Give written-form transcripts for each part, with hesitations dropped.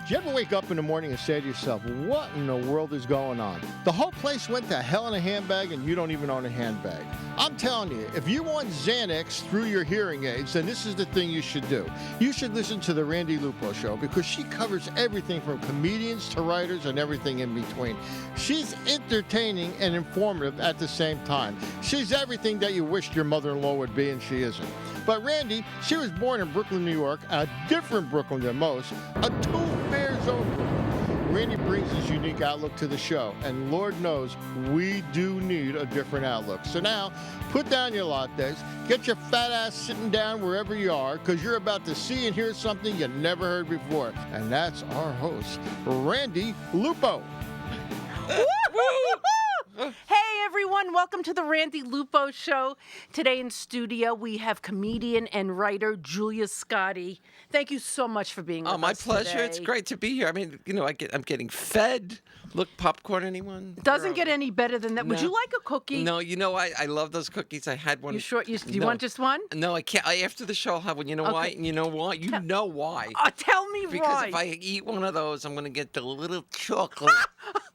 Do you ever wake up in the morning and say to yourself, what in the world is going on? The whole place went to hell in a handbag and you don't even own a handbag. I'm telling you, if you want Xanax through your hearing aids, then this is the thing you should do. You should listen to the Randi Lupo show because she covers everything from comedians to writers and everything in between. She's entertaining and informative at the same time. She's everything that you wished your mother-in-law would be and she isn't. But Randi, she was born in Brooklyn, New York, a different Brooklyn than most, a two-fair zone Brooklyn. Randi brings his unique outlook to the show, and Lord knows we do need a different outlook. So now, put down your lattes, get your fat ass sitting down wherever you are, because you're about to see and hear something you never heard before. And that's our host, Randi Lupo. Hey everyone, welcome to the Randi Lupo Show. Today in studio we have comedian and writer Julia Scotti. Thank you so much for being with us. Oh, my pleasure. Today. It's great to be here. I mean, you know, I'm getting fed. Look, popcorn, anyone? Doesn't get any better than that. No. Would you like a cookie? No, you know, I love those cookies. I had one. You sure? Do you No. want just one? No, I can't. After the show, I'll have one. You know why? Okay. You know why? You know why? Oh, tell me Because why. if I eat one of those, I'm going to get the little chocolate.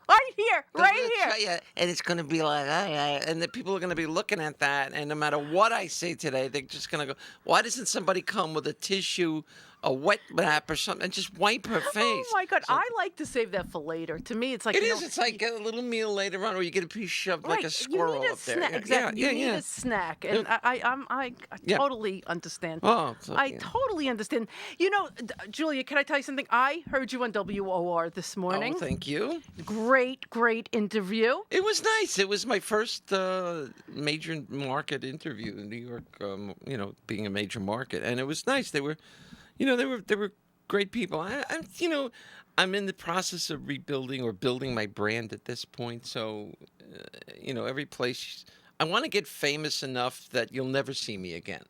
Right here, right here. Yeah, and it's going to be like, and the people are going to be looking at that, and no matter what I say today, they're just going to go, why doesn't somebody come with a tissue, a wet nap or something, and just wipe her face? Oh my God, So- I like to save that for later. To me, it's like It you is. know, It's like a little meal later on, where you get a piece shoved like a right, squirrel you need a up there. snack. Yeah, Exactly. yeah, You need yeah. a snack, and I Yeah. totally understand. Oh, so, I yeah. totally understand. You know, Julia, can I tell you something? I heard you on WOR this morning. Oh, thank you. Great interview. It was nice. It was my first major market interview in New York. You know, being a major market, and it was nice. They were great people. I'm in the process of rebuilding or building my brand at this point. So, every place. I want to get famous enough that you'll never see me again.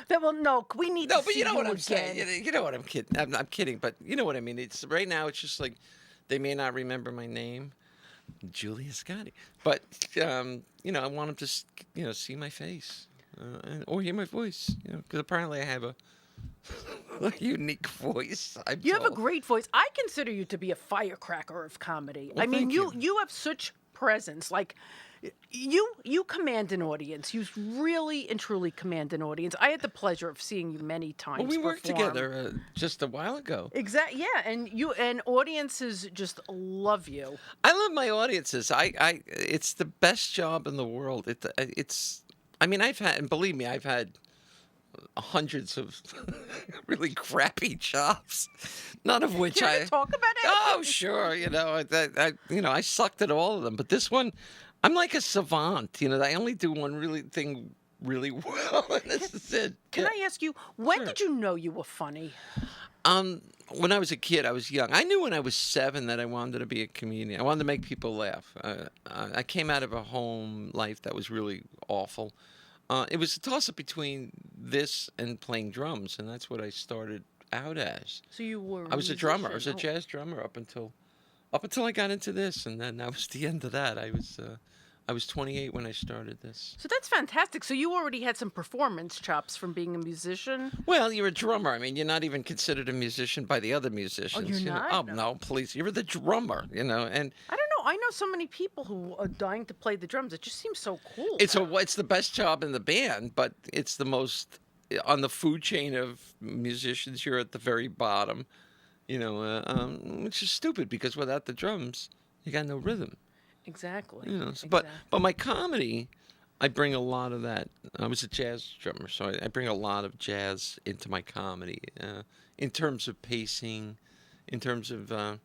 No, we need to No, but see you know what I'm again. saying. You know what I'm kidding. I'm kidding, but you know what I mean. It's right now. It's just like they may not remember my name, Julia Scotti, but I want them to see my face or hear my voice. Because apparently I have a unique voice. You have a great voice. I consider you to be a firecracker of comedy. Well, I mean, thank you have such presence. Like you command an audience. You really and truly command an audience. I had the pleasure of seeing you many times. Well, we worked perform. together just a while ago. Exactly. Yeah, and audiences just love you. I love my audiences. It's the best job in the world. I mean, I've had hundreds of really crappy jobs, none of which Can I you talk about it? Oh, sure. I sucked at all of them, but this one, I'm like a savant. I only do one thing really well, and this is it. Can I ask you, when Sure. did you know you were funny? When I was a kid, I was young. I knew when I was 7 that I wanted to be a comedian. I wanted to make people laugh. I came out of a home life that was really awful. It was a toss-up between this and playing drums, and that's what I started out as. So you were. I was a drummer. I was a musician. jazz drummer up until I got into this, and then that was the end of that. I was 28 when I started this. So that's fantastic. So you already had some performance chops from being a musician. Well, you're a drummer. I mean, you're not even considered a musician by the other musicians. you're you know? not? Oh no, please! You're the drummer. And I don't know. I know so many people who are dying to play the drums. It just seems so cool. it's the best job in the band, but it's the most on the food chain of musicians. You're at the very bottom, which is stupid because without the drums, you got no rhythm. Exactly. But my comedy, I bring a lot of that. I was a jazz drummer, so I bring a lot of jazz into my comedy, in terms of pacing, in terms of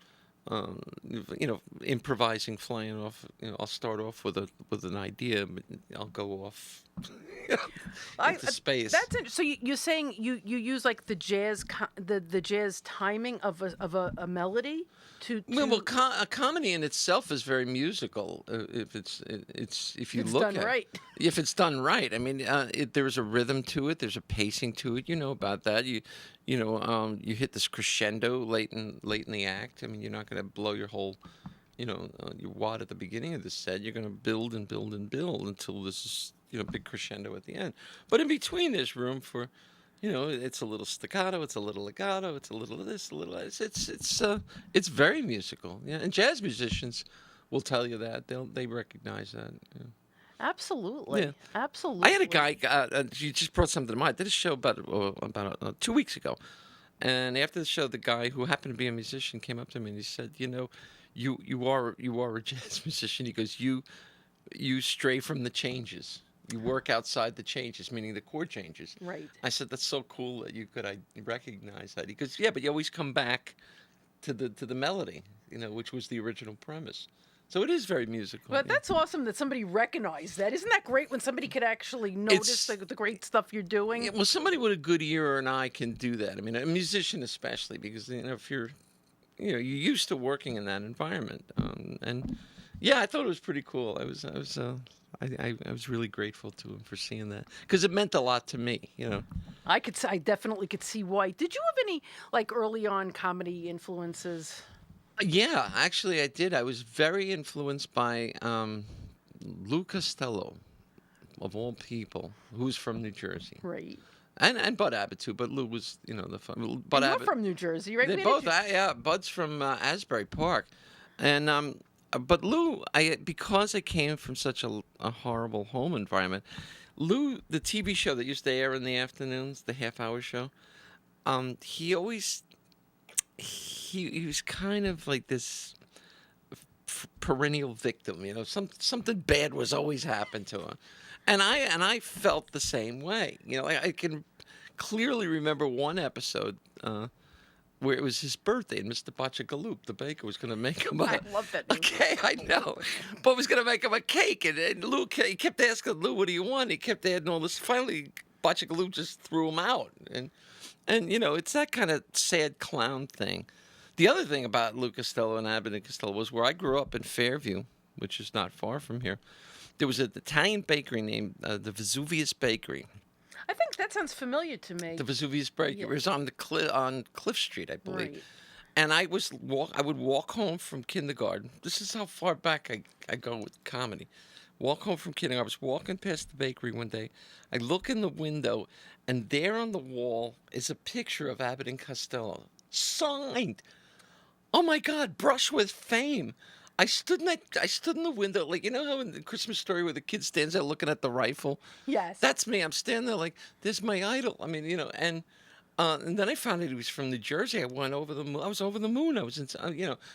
improvising, flying off. I'll start off with an idea, but I'll go off into space. So you're saying you use like the jazz the jazz timing of a melody to. Well, a comedy in itself is very musical. If you look done at right. If it's done right. I mean, there's a rhythm to it. There's a pacing to it. You know about that. You hit this crescendo late in the act. I mean, you're not going to blow your whole, your wad at the beginning of the set. You're going to build and build and build until this is, big crescendo at the end. But in between, there's room for, it's a little staccato, it's a little legato, it's a little of this, a little it's very musical. Yeah, and jazz musicians will tell you that they recognize that. Yeah. Yeah. Absolutely. I had a Absolutely. guy. You just brought something to mind. I did a show about 2 weeks ago, and after the show, the guy who happened to be a musician came up to me and he said, you are a jazz musician. He goes, you stray from the changes. You work outside the changes, meaning the chord changes. Right. I said, that's so cool that you could I recognize that. He goes, yeah, but you always come back to the melody, which was the original premise. So it is very musical. But yeah. that's awesome that somebody recognized that. Isn't that great when somebody could actually notice the great stuff you're doing? Yeah, well, somebody with a good ear or an eye can do that. I mean, a musician especially, because if you're used to working in that environment, and yeah, I thought it was pretty cool. I was really grateful to him for seeing that because it meant a lot to me. I definitely could see why. Did you have any early on comedy influences? Yeah, actually, I did. I was very influenced by Lou Costello, of all people, who's from New Jersey. Right. And Bud Abbott too, but Lou was, the fun. Bud And you're Abbott. from New Jersey, right? They both, yeah. Bud's from Asbury Park, and but Lou, because I came from such a horrible home environment, Lou, the TV show that used to air in the afternoons, the half-hour show, he always he was kind of like this perennial victim, something bad was always happened to him, and I felt the same way. I can clearly remember one episode where it was his birthday, and Mr. Bachagaloop, the baker, was going to make him I love that name. cake. I know, but was going to make him a cake, and Lou, he kept asking Lou, "What do you want?" He kept adding all this. Finally, Bachagaloop just threw him out, and it's that kind of sad clown thing. The other thing about Lou Costello and Abbott and Costello was where I grew up in Fairview, which is not far from here. There was an Italian bakery named the Vesuvius Bakery. I think that sounds familiar to me. The Vesuvius Bakery. Yeah. It was on on Cliff Street, I believe. Right. And I would walk home from kindergarten. This is how far back I go with comedy. Walk home from kindergarten. I was walking past the bakery one day. I look in the window, and there on the wall is a picture of Abbott and Costello, signed. Oh my God! Brush with fame. I stood in the window, like, how in the Christmas Story where the kid stands there looking at the rifle. Yes. That's me. I'm standing there like, there's my idol. I mean, and then I found out he was from New Jersey. I went over the moon. I was over the moon. I was in,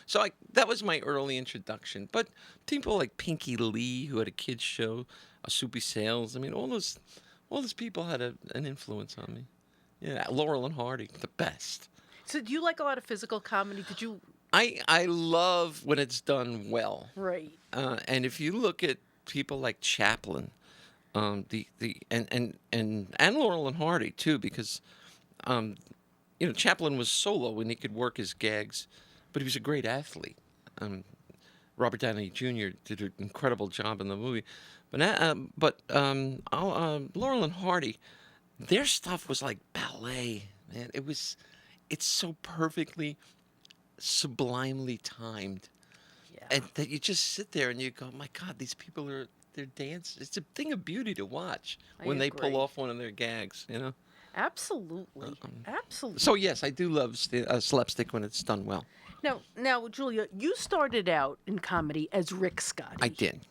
so that was my early introduction. But people like Pinky Lee, who had a kids show, Soupy Sales. I mean, all those people had an influence on me. Yeah, Laurel and Hardy, the best. So do you like a lot of physical comedy? Did you? I love when it's done well. Right. And if you look at people like Chaplin, and Laurel and Hardy too, because Chaplin was solo and he could work his gags, but he was a great athlete. Robert Downey Jr. did an incredible job in the movie, but Laurel and Hardy, their stuff was like ballet, man. It's so perfectly, sublimely timed, Yeah. and that you just sit there and you go, my God, these people they're dancing. It's a thing of beauty to watch when they agree. pull off one of their gags, Absolutely. Absolutely. So yes, I do love slapstick when it's done well. Now, Julia, you started out in comedy as Rick Scotti. I did.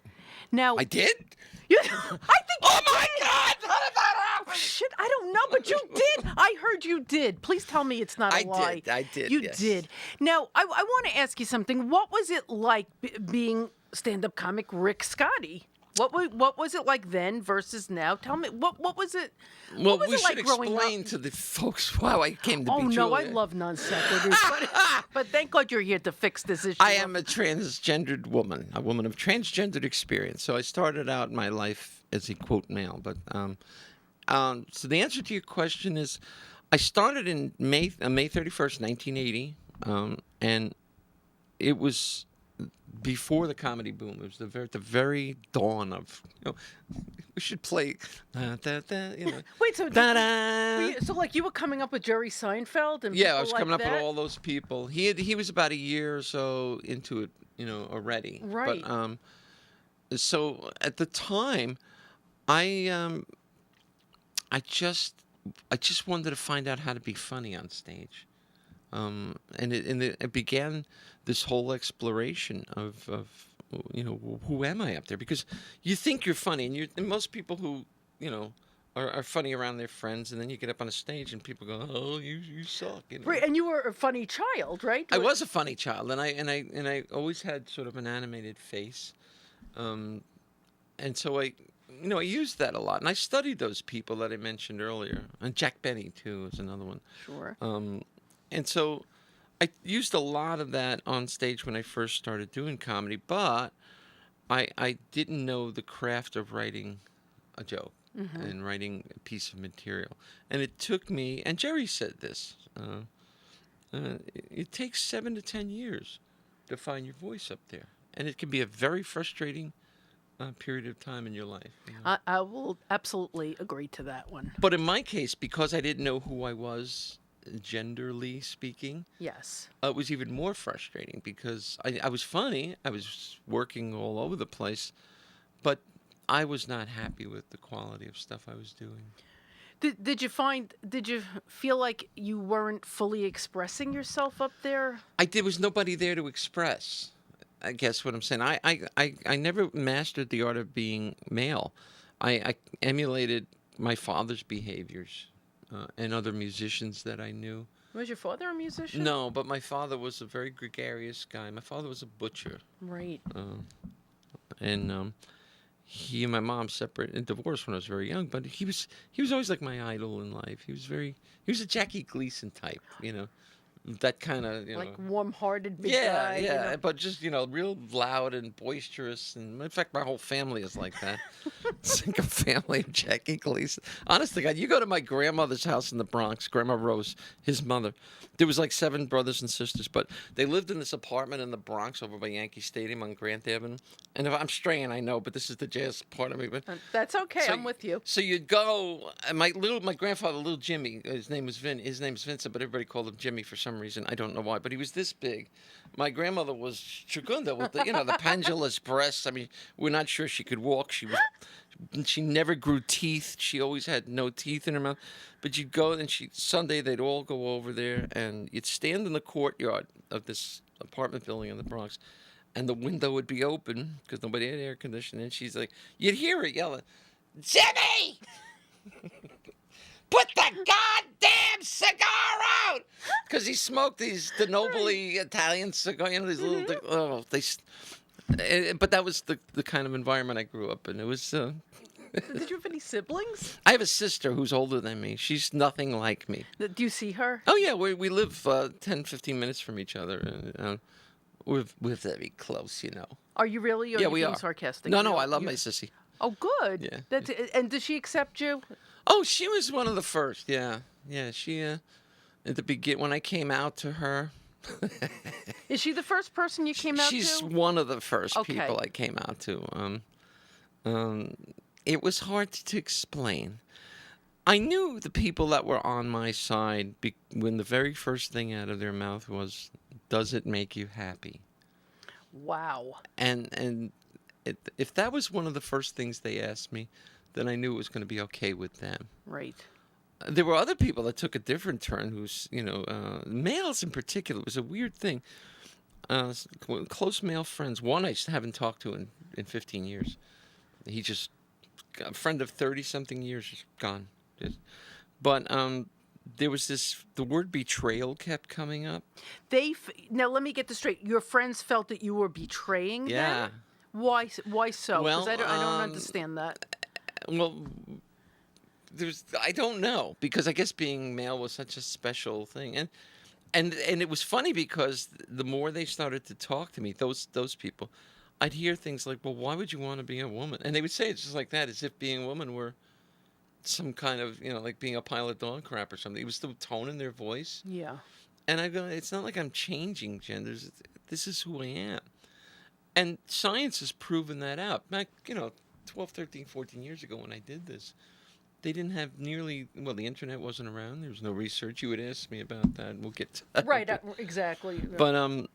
Now, I did? I think. Oh my God! How did that happen? Shit, I don't know, but you did. I heard you did. Please tell me it's not a lie. I did. You yes. did. Now, I want to ask you something. What was it like being stand-up comic Rick Scotti? What was it like then versus now? Tell me, what was it? Well, what was we it should like growing explain up? to the folks how I came to Oh be no, Julia. I love non sequiturs, but thank God you're here to fix this issue. I am a transgendered woman, a woman of transgendered experience. So I started out my life as a quote male, but so the answer to your question is, I started in May 31st, 1980, and it was before the comedy boom. It was the very dawn of, we should play, Wait, so da-da. so like you were coming up with Jerry Seinfeld and Yeah, people I was like coming up that? with all those people. He was about a year or so into it, already. Right. But so at the time, I just I just wanted to find out how to be funny on stage. It began this whole exploration of who am I up there? Because you think you're funny, and most people who are funny around their friends, and then you get up on a stage and people go, "Oh, you suck." Right, and you were a funny child, right? I was a funny child, and I always had sort of an animated face, and so I used that a lot, and I studied those people that I mentioned earlier, and Jack Benny too is another one. Sure. And so I used a lot of that on stage when I first started doing comedy, but I didn't know the craft of writing a joke and writing a piece of material. And it took me, and Jerry said this, it takes 7 to 10 years to find your voice up there. And it can be a very frustrating period of time in your life. I will absolutely agree to that one. But in my case, because I didn't know who I was, genderly speaking, Yes. it was even more frustrating because I was funny. I was working all over the place, but I was not happy with the quality of stuff I was doing. Did you feel like you weren't fully expressing yourself up there? There was nobody there to express. I guess what I'm saying. I never mastered the art of being male. I emulated my father's behaviors and other musicians that I knew. Was your father a musician? No, but my father was a very gregarious guy. My father was a butcher. Right. And he and my mom separated and divorced when I was very young. But he was always like my idol in life. He was a Jackie Gleason type, that kind of, like warm-hearted big yeah, guy. yeah, but just real loud and boisterous, and in fact, my whole family is like that. It's like a family of Jackie Gleason. Honest to God, you go to my grandmother's house in the Bronx, Grandma Rose, his mother. There was like 7 brothers and sisters, but they lived in this apartment in the Bronx over by Yankee Stadium on Grant Avenue. And if I'm straying, I know, but this is the jazz part of me. But that's okay. I'm with you. So you'd go. And my grandfather, little Jimmy, his name's Vincent, but everybody called him Jimmy for some reason. I don't know why, but he was this big. My grandmother was Chugunda with the pendulous breasts. I mean, we're not sure she could walk. She never grew teeth. She always had no teeth in her mouth. But you'd go, and Sunday they'd all go over there, and you'd stand in the courtyard of this apartment building in the Bronx, and the window would be open because nobody had air conditioning. And she's like, you'd hear her yelling, "Jimmy! Put the goddamn cigar out!" Because he smoked these DeNobili Italian cigars, these little. But that was the kind of environment I grew up in. It was. Did you have any siblings? I have a sister who's older than me. She's nothing like me. Do you see her? Oh yeah, we live 10, 15 minutes from each other. And, we're very close, Are you really? Or yeah, are you we being are. Sarcastic? No, I love my sissy. Oh, good. Yeah. And does she accept you? Oh, she was one of the first. Yeah. She at the beginning when I came out to her. Is she the first person you came out to? She's one of the first Okay. people I came out to. It was hard to explain. I knew the people that were on my side when the very first thing out of their mouth was, "Does it make you happy?" Wow. And if that was one of the first things they asked me, then I knew it was going to be okay with them. Right. There were other people that took a different turn who's, males in particular. It was a weird thing. Close male friends. One I just haven't talked to in 15 years. He just, a friend of 30-something years, just gone. But there was the word betrayal kept coming up. Now, let me get this straight. Your friends felt that you were betraying Yeah. them? Why so? Well, Because I don't understand that. Well, I don't know, because I guess being male was such a special thing, and it was funny because the more they started to talk to me, those people, I'd hear things like, "Well, why would you want to be a woman?" And they would say it just like that, as if being a woman were some kind of, like being a pile of dog crap or something. It was the tone in their voice. Yeah. And I go, it's not like I'm changing genders. This is who I am. And science has proven that out. Back, 12, 13, 14 years ago when I did this, they didn't have the internet wasn't around. There was no research. You would ask me about that, and we'll get to that. Right, exactly. But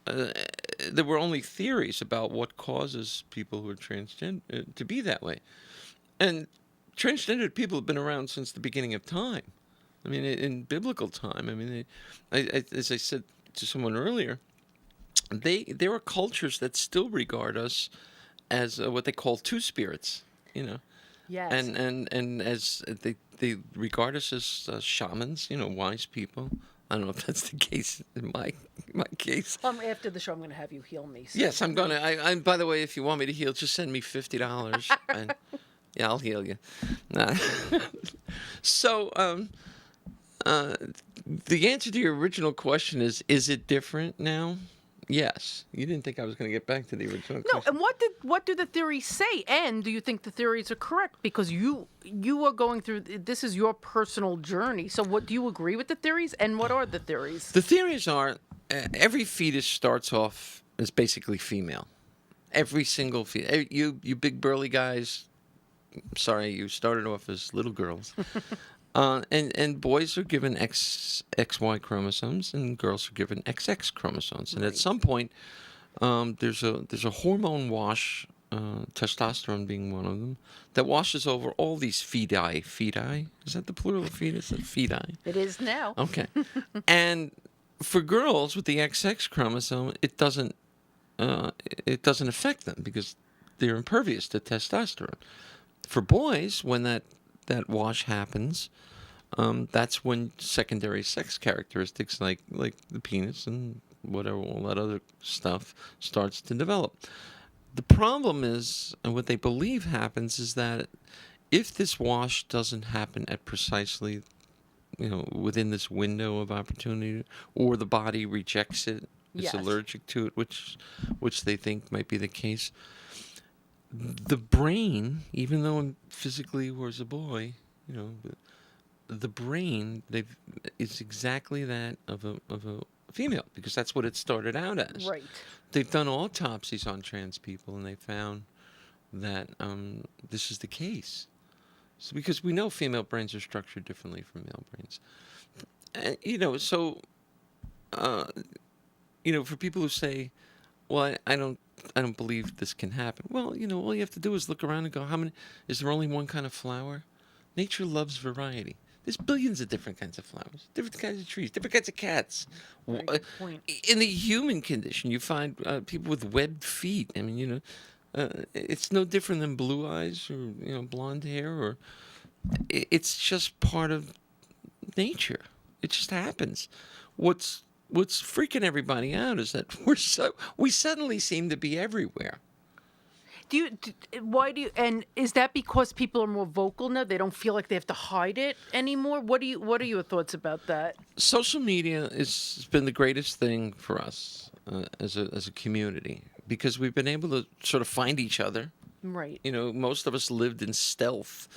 there were only theories about what causes people who are transgender to be that way. And transgender people have been around since the beginning of time. I mean, in biblical time. I mean, as I said to someone earlier, there are cultures that still regard us as what they call two spirits, you know. Yes. And as they regard us as shamans, you know, wise people. I don't know if that's the case in my case. After the show, I'm going to have you heal me. So. Yes, I'm gonna. I by the way, if you want me to heal, just send me $50, and yeah, I'll heal you. Nah. So, the answer to your original question is it different now? Yes. You didn't think I was going to get back to the original No, question. and what do the theories say? And do you think the theories are correct? Because you are going through, this is your personal journey. So what do you agree with the theories? And what are the theories? The theories are every fetus starts off as basically female. Every single fetus. You big burly guys, sorry, you started off as little girls. And boys are given XY chromosomes, and girls are given XX chromosomes. And at some point, there's a hormone wash, testosterone being one of them, that washes over all these feti. Feti? Is that the plural of fetus? Feti. It is now. Okay. And for girls with the XX chromosome, it doesn't affect them because they're impervious to testosterone. For boys, when that wash happens, that's when secondary sex characteristics like the penis and whatever, all that other stuff starts to develop. The problem is, and what they believe happens, is that if this wash doesn't happen at precisely, within this window of opportunity, or the body rejects it, it's Yes. allergic to it, which they think might be the case, the brain, even though I physically was a boy, the brain is exactly that of a female, because that's what it started out as. Right. They've done autopsies on trans people, and they found that this is the case. So because we know female brains are structured differently from male brains, and, for people who say, "Well, I don't believe this can happen." Well, all you have to do is look around and go, is there only one kind of flower? Nature loves variety. There's billions of different kinds of flowers, different kinds of trees, different kinds of cats. Very good point. In the human condition, you find people with webbed feet. I mean, it's no different than blue eyes or, blonde hair, or it's just part of nature. It just happens. What's freaking everybody out is that we suddenly seem to be everywhere. And is that because people are more vocal now? They don't feel like they have to hide it anymore? What are your thoughts about that? Social media has been the greatest thing for us as a community, because we've been able to sort of find each other. Right. Most of us lived in stealth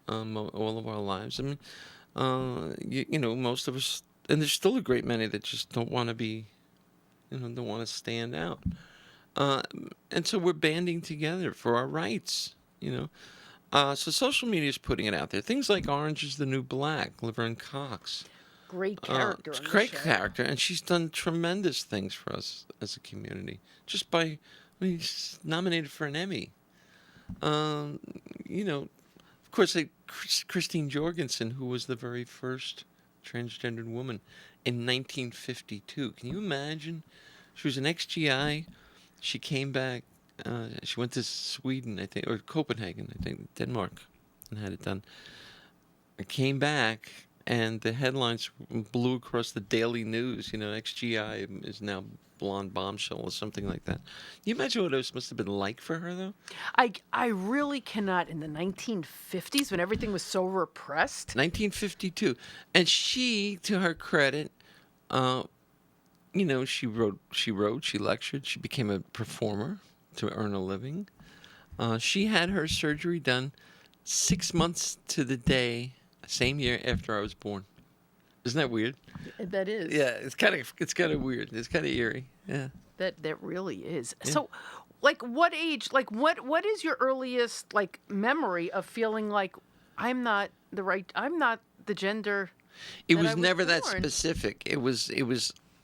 all of our lives. I mean, most of us, and there's still a great many that just don't want to be, don't want to stand out. And so we're banding together for our rights, So social media is putting it out there. Things like Orange is the New Black, Laverne Cox. Great character. It's on a the great show. character, and she's done tremendous things for us as a community. Just she's nominated for an Emmy. Of course, Christine Jorgensen, who was the very first transgendered woman in 1952. Can you imagine? She was an ex-GI. She came back. She went to Sweden, I think, or Copenhagen, I think, Denmark, and had it done. I came back, and the headlines blew across the daily news. Ex-GI is now blonde bombshell or something like that. Can you imagine what it must have been like for her, though? I really cannot. In the 1950s, when everything was so repressed. 1952. And she, to her credit, she wrote, she lectured, she became a performer to earn a living. She had her surgery done 6 months to the day, same year after I was born. Isn't that weird? That is. Yeah, it's kind of weird. It's kind of eerie. Yeah. That really is. Yeah. So, what age? What is your earliest memory of feeling like I'm not the gender? It that was I was never that born? specific. It was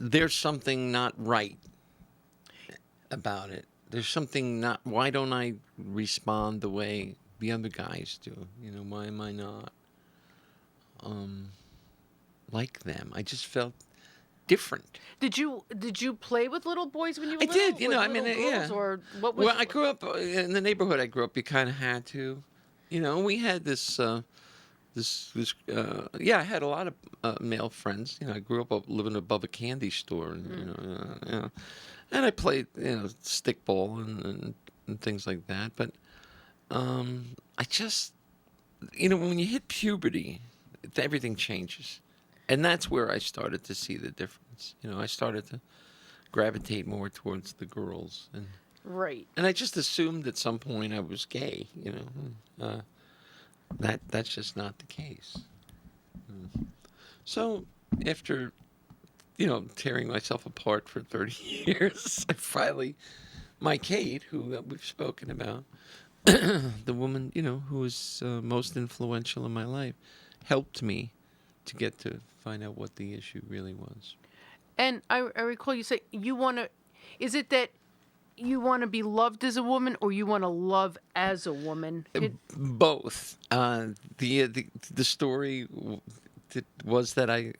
there's something not right about it. There's something not, why don't I respond the way the other guys do. You know, why am I not like them? I just felt different. Did you play with little boys when you were I little? did, you With know, I little mean, girls, yeah. or what was? Well, I grew up in the neighborhood I grew up. You kind of had to, you know. We had this, yeah. I had a lot of male friends. You know, I grew up living above a candy store, and you know, and I played, you know, stickball and things like that. But I just, you know, when you hit puberty, everything changes, and that's where I started to see the difference. You know, I started to gravitate more towards the girls, Right. and I just assumed at some point I was gay. You know, that's just not the case. So after, you know, tearing myself apart for 30 years, I finally, my Kate, who we've spoken about, the woman, you know, who was most influential in my life, helped me to get to find out what the issue really was. And I recall you say you want to. Is it that you want to be loved as a woman, or you want to love as a woman? Both. The story was that I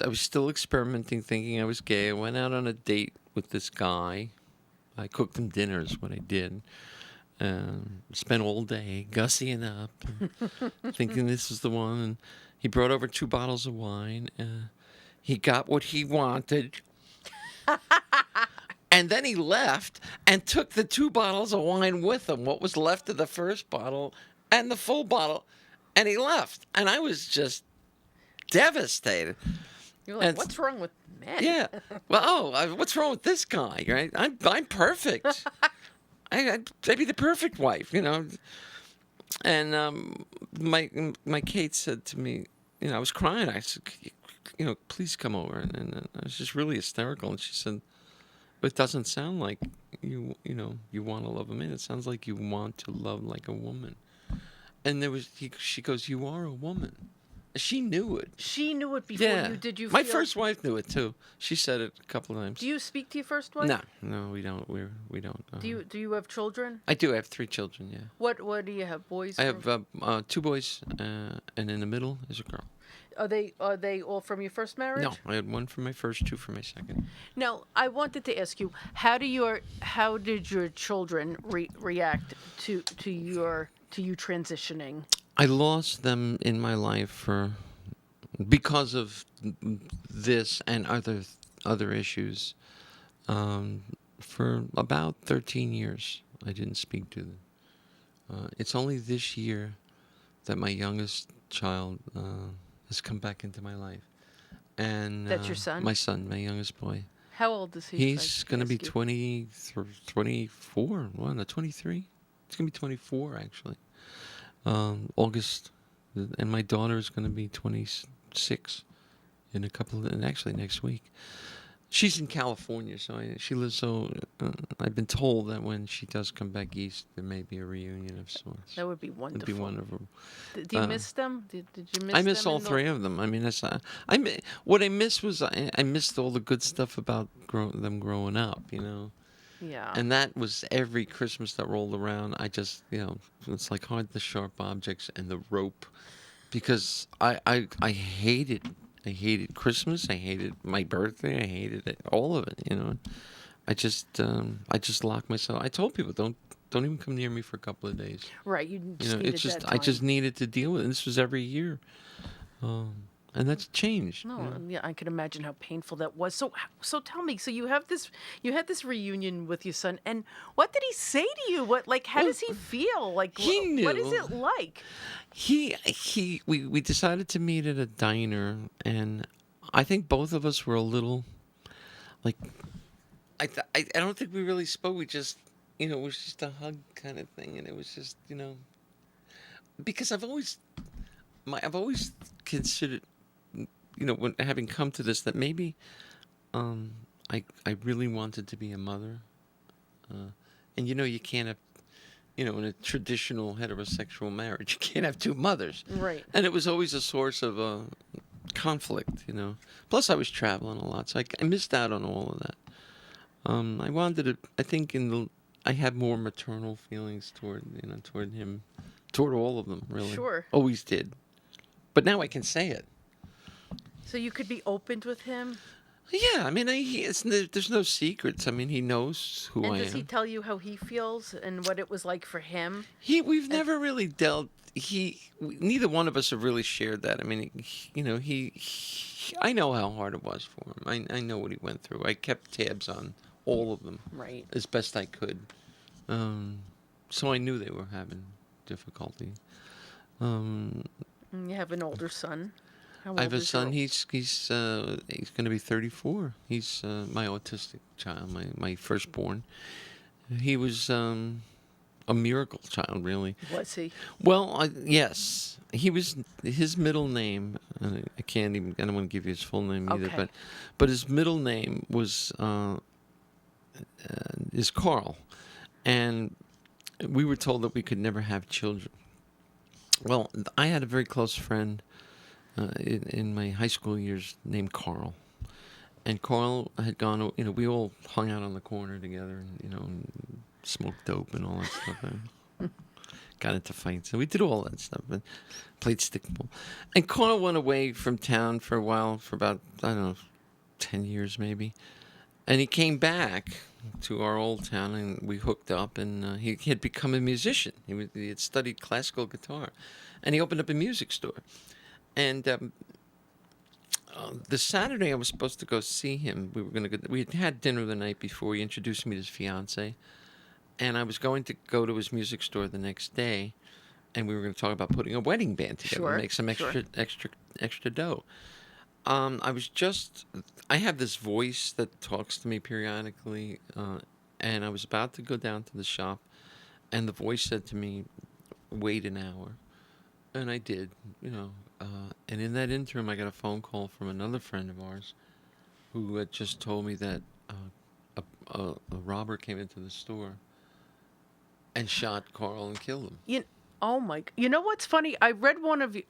was still experimenting, thinking I was gay. I went out on a date with this guy. I cooked him dinner is what I did. Spent all day gussying up, thinking this is the one. And he brought over 2 bottles of wine. He got what he wanted. And then he left and took the 2 bottles of wine with him, what was left of the first bottle and the full bottle, and he left. And I was just devastated. You're like, And- what's wrong with men? Yeah. Well, what's wrong with this guy, right? I'm perfect. I'd be the perfect wife, you know. And my Kate said to me, you know, I was crying. I said, you know, please come over. And I was just really hysterical. And she said, but it doesn't sound like you know, you want to love a man. It sounds like you want to love like a woman. And she goes, you are a woman. She knew it. She knew it before Yeah. you. Did you? My feel, first wife knew it too. She said it a couple of times. Do you speak to your first wife? No, we don't. We don't. Do you have children? I do. I have 3 children. Yeah. What do you have? Boys? I or- have 2 boys, and in the middle is a girl. Are they all from your first marriage? No, I had 1 for my first, 2 for my second. Now, I wanted to ask you, how did your children react to you transitioning? I lost them in my life because of this and other issues. For about 13 years, I didn't speak to them. It's only this year that my youngest child has come back into my life. And That's your son? My son, my youngest boy. How old is he? He's going to be 24. Well, no, 23. He's going to be 24, actually. August. And my daughter is going to be 26 in actually next week. She's in California, so she lives. So I've been told that when she does come back east, there may be a reunion of sorts. That would be wonderful. It'd be wonderful. Do you miss them? Did you miss? I miss them all in the- 3 of them. I mean, what I miss was I missed all the good stuff about them growing up. You know. Yeah. And that was every Christmas that rolled around. I just, you know, it's like hard the sharp objects and the rope, because I hated Christmas. I hated my birthday. I hated it, all of it. You know, I just locked myself. I told people don't even come near me for a couple of days. Right. You You just know, needed it's just that I time. just needed to deal with it. And this was every year, and that's changed. No, you know? yeah, I can imagine how painful that was. So tell me. So you had this reunion with your son, and what did he say to you? How does he feel? Like, he what is knew. it like? We decided to meet at a diner, and I think both of us were a little, like, I don't think we really spoke. We just, you know, it was just a hug kind of thing, and it was just, you know, because I've always considered, you know, when having come to this, that maybe I really wanted to be a mother, and you know, you can't have, you know, in a traditional heterosexual marriage, you can't have 2 mothers, Right. and it was always a source of conflict, you know. Plus, I was traveling a lot, so I missed out on all of that. I wanted to, I think I have more maternal feelings toward him, toward all of them, really. Sure. Always did. But now I can say it. So you could be open with him? Yeah, I mean, there's no secrets. I mean, he knows who And I does he am. tell you how he feels and what it was like for him? We've never really dealt. Neither one of us have really shared that. I mean, I know how hard it was for him. I know what he went through. I kept tabs on all of them, Right. as best I could. So I knew they were having difficulty. And you have an older son. How I have old a is your son. He's going to be 34. He's my autistic child, my firstborn. He was a miracle child, really. Was he? Well, yes, he was. His middle name. I can't even. I don't want to give you his full name either. Okay. But his middle name was is Carl, and we were told that we could never have children. Well, I had a very close friend in my high school years named Carl, and Carl had gone. We all hung out on the corner together, and smoked dope and all that stuff. And got into fights, and we did all that stuff, and played stickball. And Carl went away from town for a while, for about 10 years maybe, and he came back to our old town, and we hooked up, and he had become a musician. He had studied classical guitar, and he opened up a music store. And the Saturday I was supposed to go see him. We had had dinner the night before. He introduced me to his fiance, and I was going to go to his music store the next day, and we were going to talk about putting a wedding band together, Sure, and make some extra dough. I have this voice that talks to me periodically, and I was about to go down to the shop, and the voice said to me, "Wait an hour," and I did, and in that interim, I got a phone call from another friend of ours, who had just told me that a robber came into the store and shot Carl and killed him. Oh my! You know what's funny? I read one of you.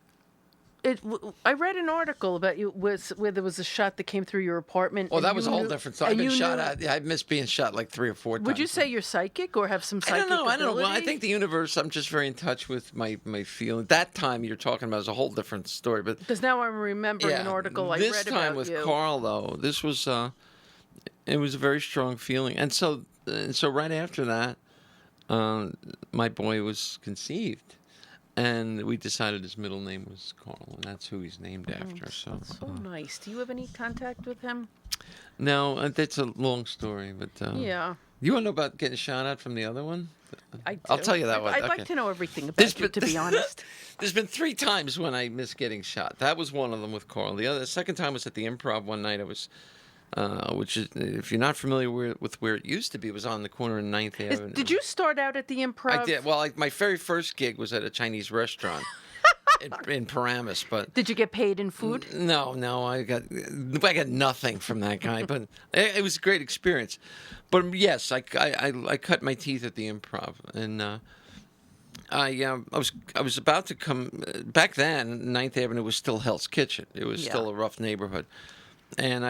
I read an article about you where there was a shot that came through your apartment. Oh, and that was you a whole knew- different story. and I've been you shot knew- at. I've missed being shot like 3 or 4 times. Would you say you're psychic or have some I psychic don't know. I don't know. Well, I ability? think the universe. I'm just very in touch with my feeling. That time you're talking about is a whole different story. But Because now I'm remembering an article I read this about time with you. Carl, though, this was it was a very strong feeling, and so right after that, my boy was conceived. And we decided his middle name was Carl, and that's who he's named after. So, That's so nice. Do you have any contact with him? no, that's a long story, but Yeah, you want to know about getting shot at from the other one? I do. I'll tell you that one. I'd Okay. like to know everything There's about you, to been- be honest. There's been 3 times when I missed getting shot. That was one of them with Carl. The second time was at the Improv one night. I was, which is, if you're not familiar with where it used to be, it was on the corner in 9th Avenue. Did you start out at the Improv? I did. Well, my very first gig was at a Chinese restaurant in Paramus, but Did you get paid in food? no, I got nothing from that guy, but it was a great experience. But yes, I cut my teeth at the Improv, and I was about to come back then. 9th Avenue was still Hell's Kitchen. It was still a rough neighborhood, and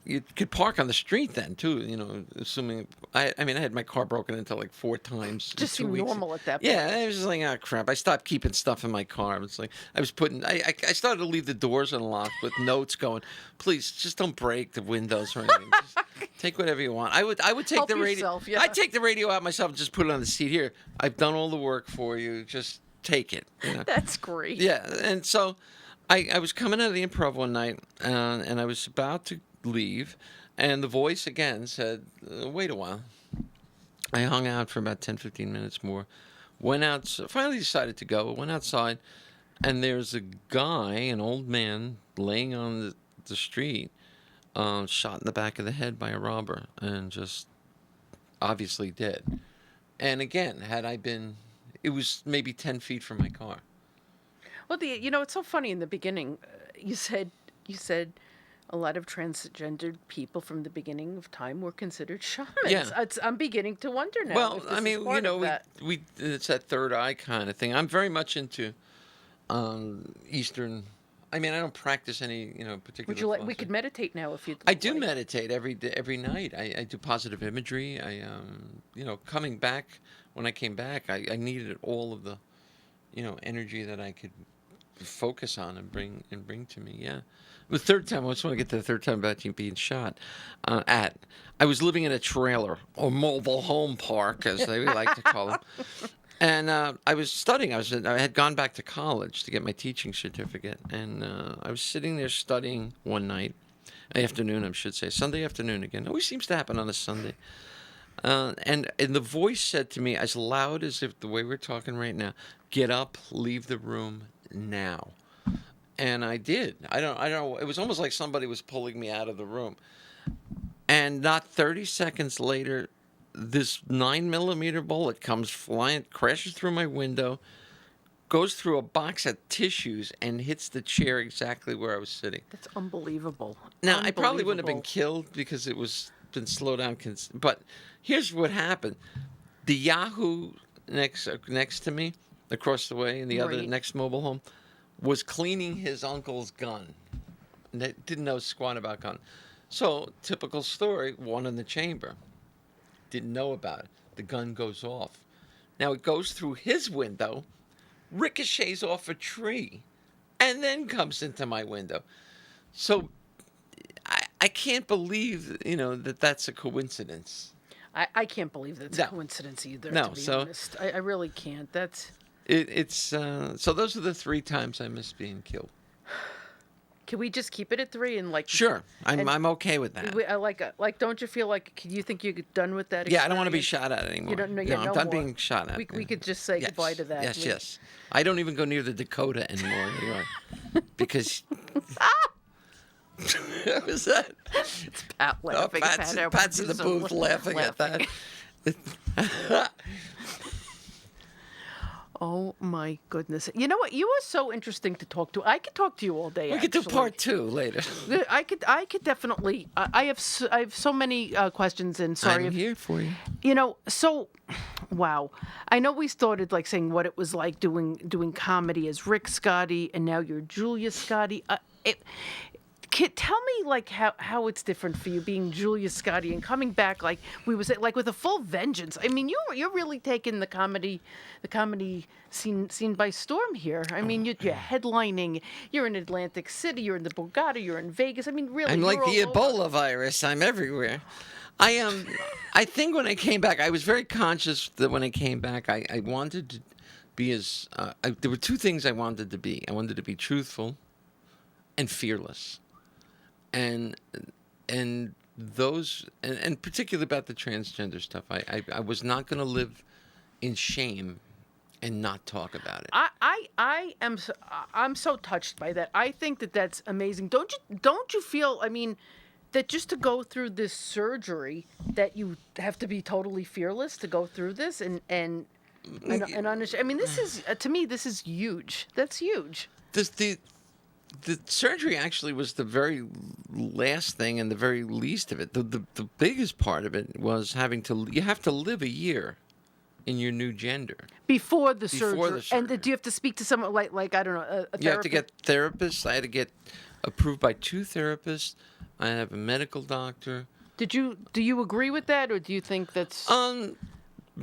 you could park on the street then too. Assuming I had my car broken into like 4 times. Just in 2 seemed weeks. normal at that point. Yeah, I was just like, oh crap. I stopped keeping stuff in my car. It's like I was putting. I started to leave the doors unlocked with notes going, please just don't break the windows or anything. Just take whatever you want. I would take Help the radio. yourself, yeah. I'd take the radio out myself and just put it on the seat here. I've done all the work for you. Just take it. That's great. Yeah, and so I was coming out of the Improv one night, and I was about to leave, and the voice again said, wait a while. I hung out for about 10, 15 minutes more, went out, finally decided to go, went outside, and there's a guy, an old man, laying on the street, shot in the back of the head by a robber, and just obviously dead. And again, it was maybe 10 feet from my car. Well, it's so funny. In the beginning, you said a lot of transgendered people from the beginning of time were considered shamans. Yeah. I'm beginning to wonder now. Well, if this I is mean, part of that. it's that third eye kind of thing. I'm very much into Eastern I mean, I don't practice any, particular. Would you like? We philosophy. could meditate now if you'd. I do like. meditate every day, every night. I do positive imagery. Coming back when I came back, I needed all of the, energy that I could focus on and bring to me. Yeah. The third time, I just want to get to the third time about you being shot at. I was living in a trailer or mobile home park, as they like to call them. And I was studying. I had gone back to college to get my teaching certificate, and I was sitting there studying one night, afternoon, I should say, Sunday afternoon again. Always seems to happen on a Sunday. And the voice said to me, as loud as if the way we're talking right now, "Get up, leave the room now." And I did. I don't know. It was almost like somebody was pulling me out of the room. And not 30 seconds later, this 9mm bullet comes flying, crashes through my window, goes through a box of tissues, and hits the chair exactly where I was sitting. That's unbelievable. Now, I probably wouldn't have been killed because it was been slowed down. But here's what happened. The Yahoo next to me, across the way, in the other next mobile home, was cleaning his uncle's gun. And they didn't know squat about gun. So, typical story, one in the chamber. Didn't know about it. The gun goes off. Now it goes through his window, ricochets off a tree, and then comes into my window. So I can't believe, that's a coincidence. I can't believe that's a coincidence either, No, to be honest. I really can't. That's... So those are the 3 times I missed being killed. Can we just keep it at 3 and like? Sure, I'm okay with that. I like. Don't you feel like? You think you're done with that? Yeah, I don't want to be shot at anymore. You don't know. No, I'm done more. being shot at. We could just say goodbye to that. Yes. I don't even go near the Dakota anymore in New York because. What was that? It's Pat laughing. Pat's in the booth laughing at that. Oh my goodness! You know what? You are so interesting to talk to. I could talk to you all day. We could do part 2 later. I could definitely. I have so many questions, and sorry. I'm here for you. Wow. I know we started like saying what it was like doing comedy as Rick Scotti, and now you're Julia Scotti. Tell me like how it's different for you being Julia Scotti and coming back like we was like with a full vengeance. I mean, you're really taking the comedy scene by storm here. I mean, you're headlining. You're in Atlantic City. You're in the Borgata. You're in Vegas. I mean, really. I'm like the Ebola virus. I'm everywhere. I think when I came back, I was very conscious that when I came back, I wanted to be as. There were 2 things I wanted to be. I wanted to be truthful and fearless. And those, and particularly about the transgender stuff, I was not going to live in shame and not talk about it. I'm so touched by that. I think that's amazing. Don't you feel? I mean, that just to go through this surgery, that you have to be totally fearless to go through this and understand. I mean, this is to me, this is huge. That's huge. The surgery actually was the very last thing and the very least of it. The biggest part of it was you have to live a year in your new gender. Before the surgery. And do you have to speak to someone like I don't know, a therapist? You have to get therapists. I had to get approved by 2 therapists. I have a medical doctor. Do you agree with that, or do you think that's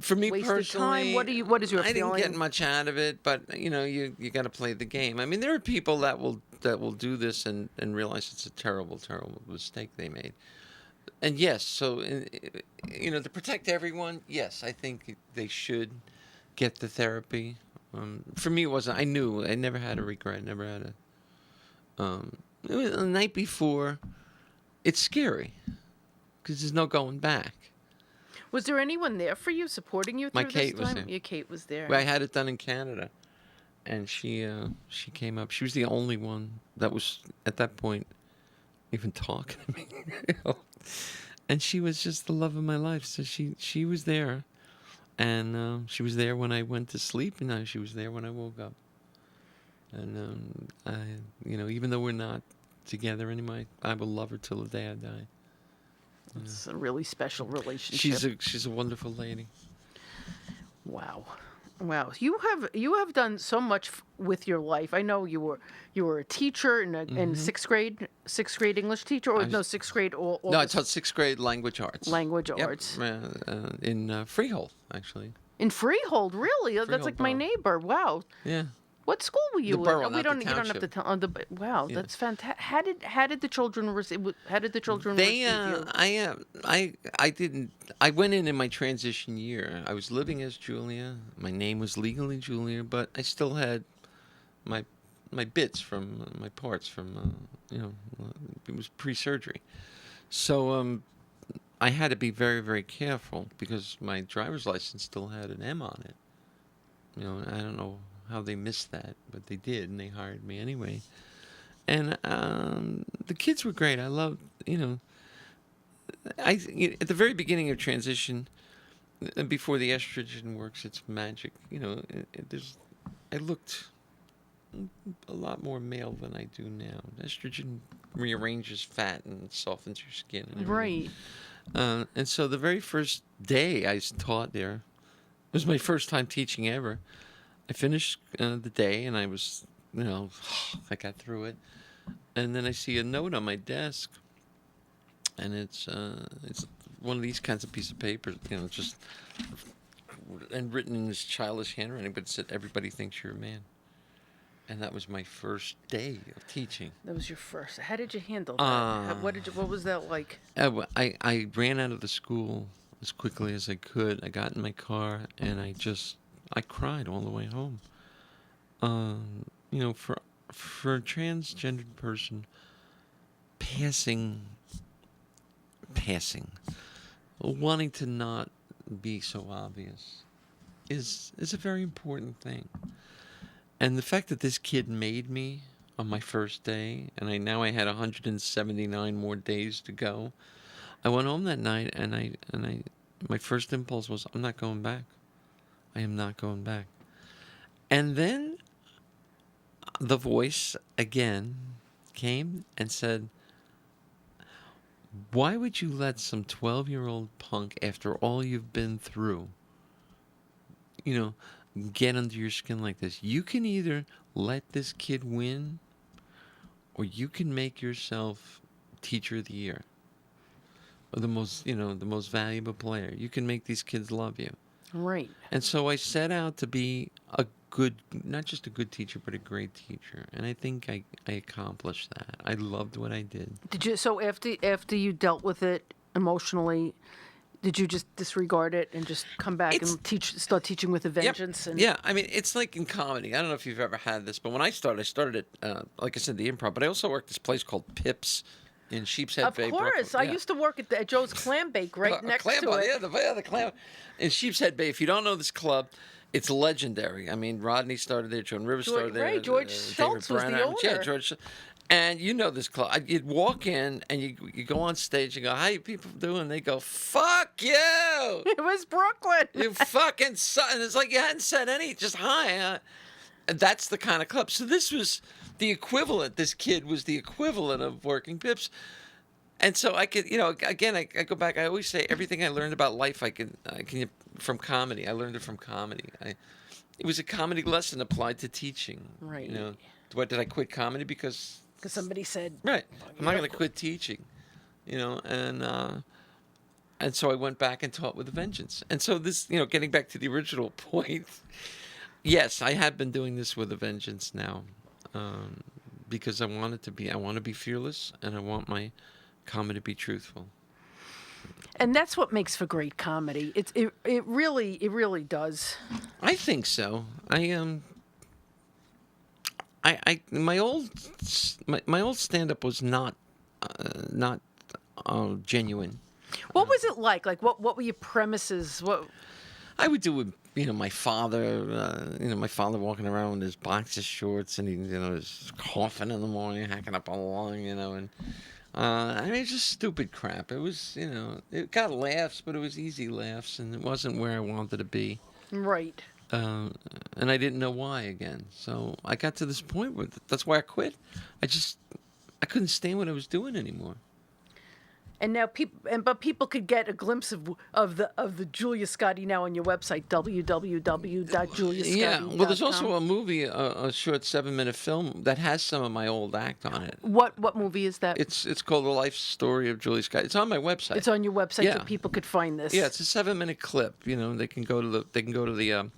for me wasted personally, time? What is your feeling? I didn't get much out of it, but you got to play the game. I mean, there are people that will do this and realize it's a terrible mistake they made. And yes, so to protect everyone, yes, I think they should get the therapy. For me, it wasn't. I knew I never had a regret. Never had the night before. It's scary because there's no going back. Was there anyone there for you, supporting you through My Kate this time? was there. Your Kate was there. Well, I had it done in Canada, and she came up. She was the only one that was at that point even talking to me, and she was just the love of my life. So she was there, and she was there when I went to sleep, and she was there when I woke up. And even though we're not together anymore, I will love her till the day I die. It's a really special relationship. She's a wonderful lady. Wow. Wow, you have done so much with your life. I know you were a teacher in sixth grade English teacher, or I no was, sixth grade all no, I the taught sixth grade language arts. language Yep, arts in Freehold, actually. in Freehold. Really, that's Freehold like my Borough. neighbor. Wow. Yeah, What school were the you in? borough, We not the don't. You don't have to township. tell. Wow, Yeah. that's fantastic. How did the children receive? How did the children They, receive you? I didn't. I went in my transition year. I was living as Julia. My name was legally Julia, but I still had my my bits from my parts from it was pre-surgery. So I had to be very, very careful because my driver's license still had an M on it. I don't know how they missed that, but they did, and they hired me anyway. And the kids were great. I loved, at the very beginning of transition, before the estrogen works its magic, I looked a lot more male than I do now. Estrogen rearranges fat and softens your skin and everything. Right. And so the very first day I taught there, it was my first time teaching ever. I finished the day and I was, I got through it. And then I see a note on my desk, and it's one of these kinds of piece of paper, just and written in this childish handwriting, but it said, "Everybody thinks you're a man." And that was my first day of teaching. That was your first. How did you handle that? What was that like? I ran out of the school as quickly as I could. I got in my car and I cried all the way home. For a transgendered person, passing, wanting to not be so obvious is a very important thing. And the fact that this kid made me on my first day, and I had 179 more days to go. I went home that night, and my first impulse was, I'm not going back. I am not going back. And then the voice again came and said, why would you let some 12-year-old punk, after all you've been through, get under your skin like this? You can either let this kid win, or you can make yourself Teacher of the Year, or the most valuable player. You can make these kids love you. Right. And so I set out to be not just a good teacher, but a great teacher. And I think I accomplished that. I loved what I did. Did you? So after you dealt with it emotionally, did you just disregard it and just come back and start teaching with a vengeance? Yep. Yeah, I mean, it's like in comedy. I don't know if you've ever had this, but when I started at, like I said, the Improv. But I also worked at this place called Pips in Sheepshead Bay, Brooklyn. Of course, I used to work at Joe's Clam Bake right next clam to bar, it. Yeah, the clam in Sheepshead Bay. If you don't know this club, it's legendary. I mean, Rodney started there, Joan Rivers started there. Right, George Schultz was the owner. Yeah, George. And you know this club. You'd walk in and you go on stage and go, "How you people doing?" They go, "Fuck you!" It was Brooklyn. You fucking suck. And it's like you hadn't said any, just hi. And that's the kind of club. So this was the equivalent. This kid was the equivalent of working Pips. And so I could, again, I go back. I always say everything I learned about life, I can from comedy. I learned it from comedy. It was a comedy lesson applied to teaching. Right. What did I quit comedy because somebody said, right? I'm not going to quit teaching. And so I went back and taught with a vengeance. And so this, getting back to the original point, yes, I have been doing this with a vengeance now, because I want to be fearless, and I want my comedy to be truthful. And that's what makes for great comedy. It really does. I think so. My old stand-up was not genuine. What was it like? Like what were your premises? What I would do with my father. My father walking around with his boxer shorts and he his coughing in the morning, hacking up a lung, and. I mean, it's just stupid crap. It was, it got laughs, but it was easy laughs, and it wasn't where I wanted to be. Right. And I didn't know why again. So I got to this point where that's why I quit. I couldn't stand what I was doing anymore. And now people could get a glimpse of the Julia Scotti now on your website, www.juliascotti.com. Yeah, well, there's also a movie, a short 7-minute film that has some of my old act on it. What movie is that? It's called The Life Story of Julia Scotti. It's on my website. It's on your website, so Yeah. people could find this. Yeah, it's a 7-minute clip. They can go to the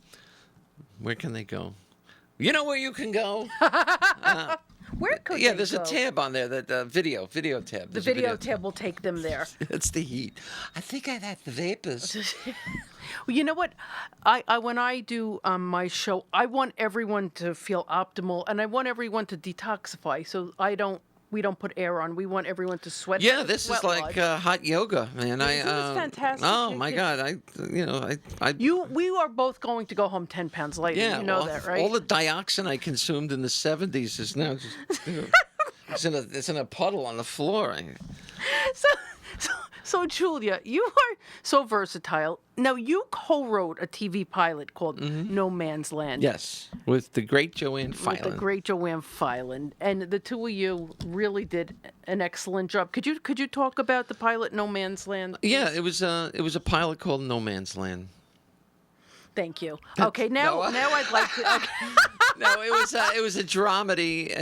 where can they go? You know where you can go? Where could Yeah, they there's go? a tab on there, that video tab. The There's a video tab will take them there. It's the heat. I think I've had the vapors. Well, you know what? I when I do my show, I want everyone to feel optimal, and I want everyone to detoxify. So we don't put air on. We want everyone to sweat. Yeah, this is sweat like lodge. hot yoga, man. Isn't this fantastic? Oh my God, I We are both going to go home 10 pounds lighter. yeah. You know well, that, right? All the dioxin I consumed in the '70s is now just it's in a puddle on the floor. So Julia, you are so versatile. Now you co-wrote a TV pilot called No Man's Land. Yes, with the great Joanne With Filan. the great Joanne Filan, and the two of you really did an excellent job. Could you talk about the pilot No Man's Land? Yeah, it was a pilot called No Man's Land. Thank you. Okay, now I'd like to. Okay. No, it was a dramedy.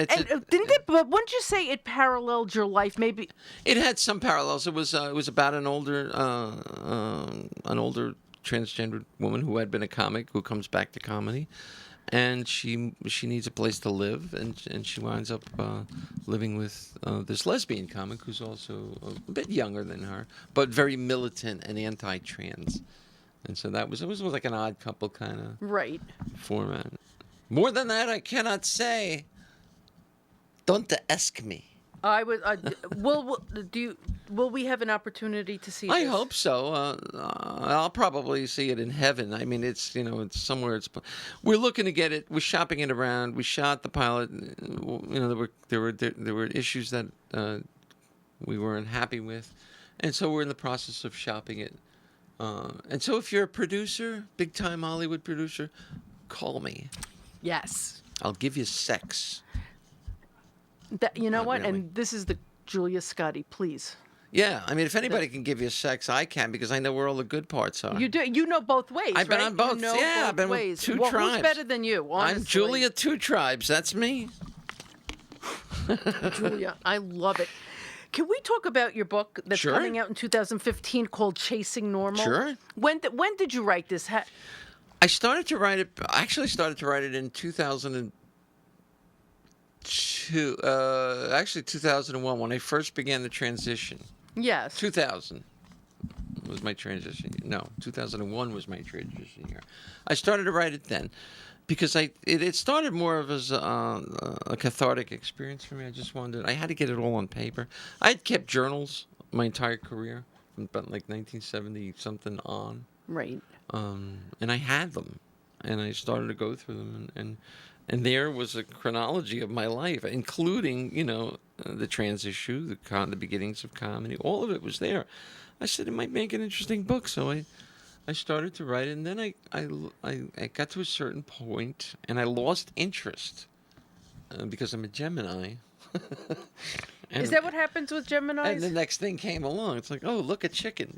But wouldn't you say it paralleled your life? Maybe It had some parallels. It was about an older transgender woman who had been a comic who comes back to comedy, and she needs a place to live, and she winds up living with this lesbian comic who's also a bit younger than her, but very militant and anti-trans, and so it was like an Odd Couple kind of right. format. More than that, I cannot say. Don't ask me. I would. Will we have an opportunity to see? I this? hope so. I'll probably see it in heaven. I mean, it's somewhere. We're looking to get it. We're shopping it around. We shot the pilot. There were issues that we weren't happy with, and so we're in the process of shopping it. And so, if you're a producer, big time Hollywood producer, call me. Yes. I'll give you sex. You know Not what? really. And this is the Julia Scotti. Please. Yeah, I mean, if anybody can give you sex, I can, because I know where all the good parts are. You do. You know both ways. I've been right? on both. You know Yeah, both I've been with ways. two well, tribes. Who's better than you? Honestly? I'm Julia Two Tribes. That's me. Julia, I love it. Can we talk about your book that's Sure. coming out in 2015 called Chasing Normal? Sure. When did you write this? I started to write it. I actually started to write it in 2002. Actually, 2001, when I first began the transition. Yes. 2000 was my transition. No, 2001 was my transition year. I started to write it then, because it started more of as a cathartic experience for me. I had to get it all on paper. I had kept journals my entire career, from about like 1970 something on. Right. And I had them, and I started to go through them, and there was a chronology of my life, including the trans issue, the beginnings of comedy. All of it was there. I said it might make an interesting book, so I started to write it, and then I got to a certain point, and I lost interest because I'm a Gemini. Is that what happens with Geminis? And the next thing came along. It's like, oh, look, a chicken.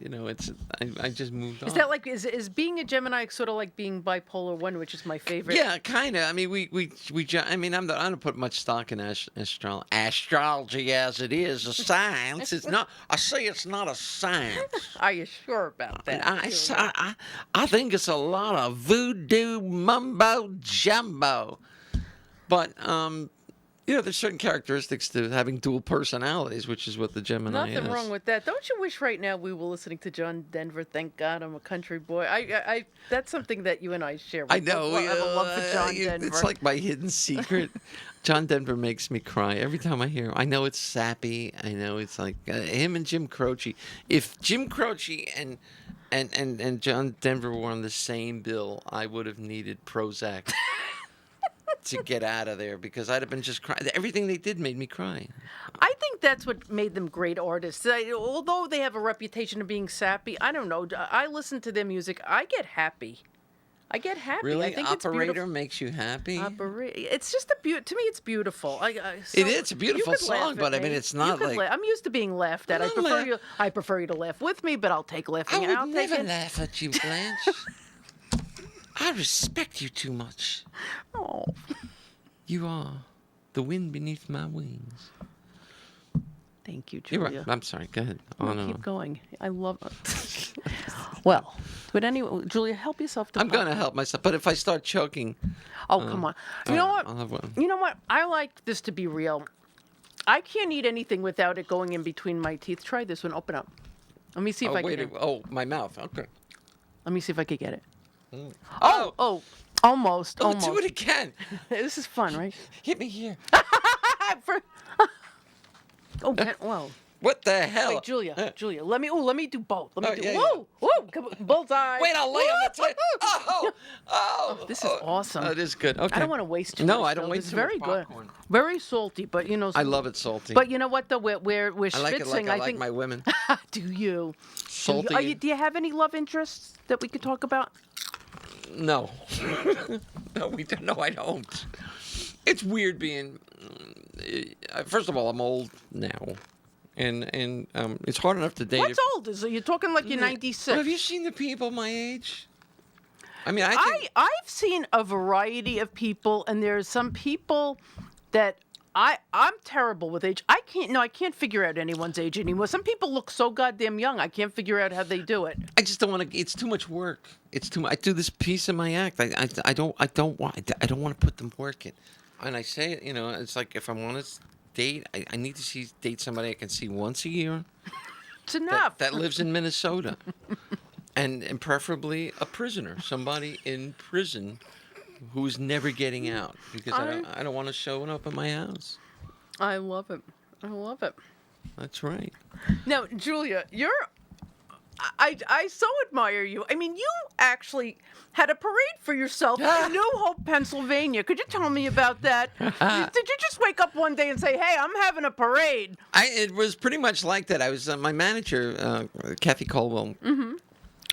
I just moved on. Is that like is being a Gemini sort of like being bipolar 1, which is my favorite? Yeah, kind of. I mean, I mean, I don't put much stock in astrology as it is a science. It's not. I say it's not a science. Are you sure about that? I think it's a lot of voodoo mumbo jumbo. But there's certain characteristics to having dual personalities, which is what the Gemini is. Nothing wrong with that. Don't you wish right now we were listening to John Denver? Thank God I'm a country boy. I that's something that you and I share. I know. I have a love for John Denver. It's like my hidden secret. John Denver makes me cry every time I hear him. I know it's sappy. I know it's like him and Jim Croce. If Jim Croce and John Denver were on the same bill, I would have needed Prozac to get out of there, because I'd have been just crying. Everything they did made me cry. I think that's what made them great artists. Although they have a reputation of being sappy, I don't know. I listen to their music. I get happy. I get happy. Really? I think Operator it's beautiful. makes you happy? It's just to me, it's beautiful. It is. It's a beautiful song, but I mean, it's not like... I'm used to being laughed at. I prefer you to laugh with me, but I'll take laughing. I I'll would take never it. laugh at you, Blanche. I respect you too much. Oh. You are the wind beneath my wings. Thank you, You're Julia. right. I'm sorry. Go ahead. Keep going. I love it. Well, would Julia, help yourself to I'm going to help myself, but if I start choking... Oh, come on. You know what? I'll have one. You know what? I like this to be real. I can't eat anything without it going in between my teeth. Try this one. Open up. Let me see if I can. Oh, my mouth. Okay. Let me see if I can get it. Oh. Almost. Oh, Almost. do it again. This is fun, right? Hit me here. Well. What the hell? Wait, Julia, let me do both. Let me do. Yeah, Whoa, whoa, come on, bullseye. Wait, I'll lay on the table. Oh, this is awesome. It is good. Okay. I don't want to waste too No, much. I don't though. waste It's too much very good. popcorn. Very salty, but you know. I love it salty. But you know what? Though we're I like it schwitzing. like I like think. my women. Do you? Salty. Do you have any love interests that we could talk about? No. No, we don't. No, I don't. It's weird being. First of all, I'm old now. And it's hard enough to date. What's old? You're talking like you're 96. Well, have you seen the people my age? I mean, I've seen a variety of people, and there's some people that I'm terrible with age. I can't figure out anyone's age anymore. Some people look so goddamn young. I can't figure out how they do it. I just don't want to. It's too much work. It's too much. I do this piece of my act. I don't want to put them work it. And I say it. It's like if I want to date, I need to date somebody I can see once a year. It's enough. That lives in Minnesota, and preferably a prisoner, somebody in prison who's never getting out, because I don't want to show up at my house. I love it. I love it. That's right. Now, Julia, I so admire you. I mean, you actually had a parade for yourself in New Hope, Pennsylvania. Could you tell me about that? Did you just wake up one day and say, "Hey, I'm having a parade"? It was pretty much like that. I was my manager, Kathy Colwell,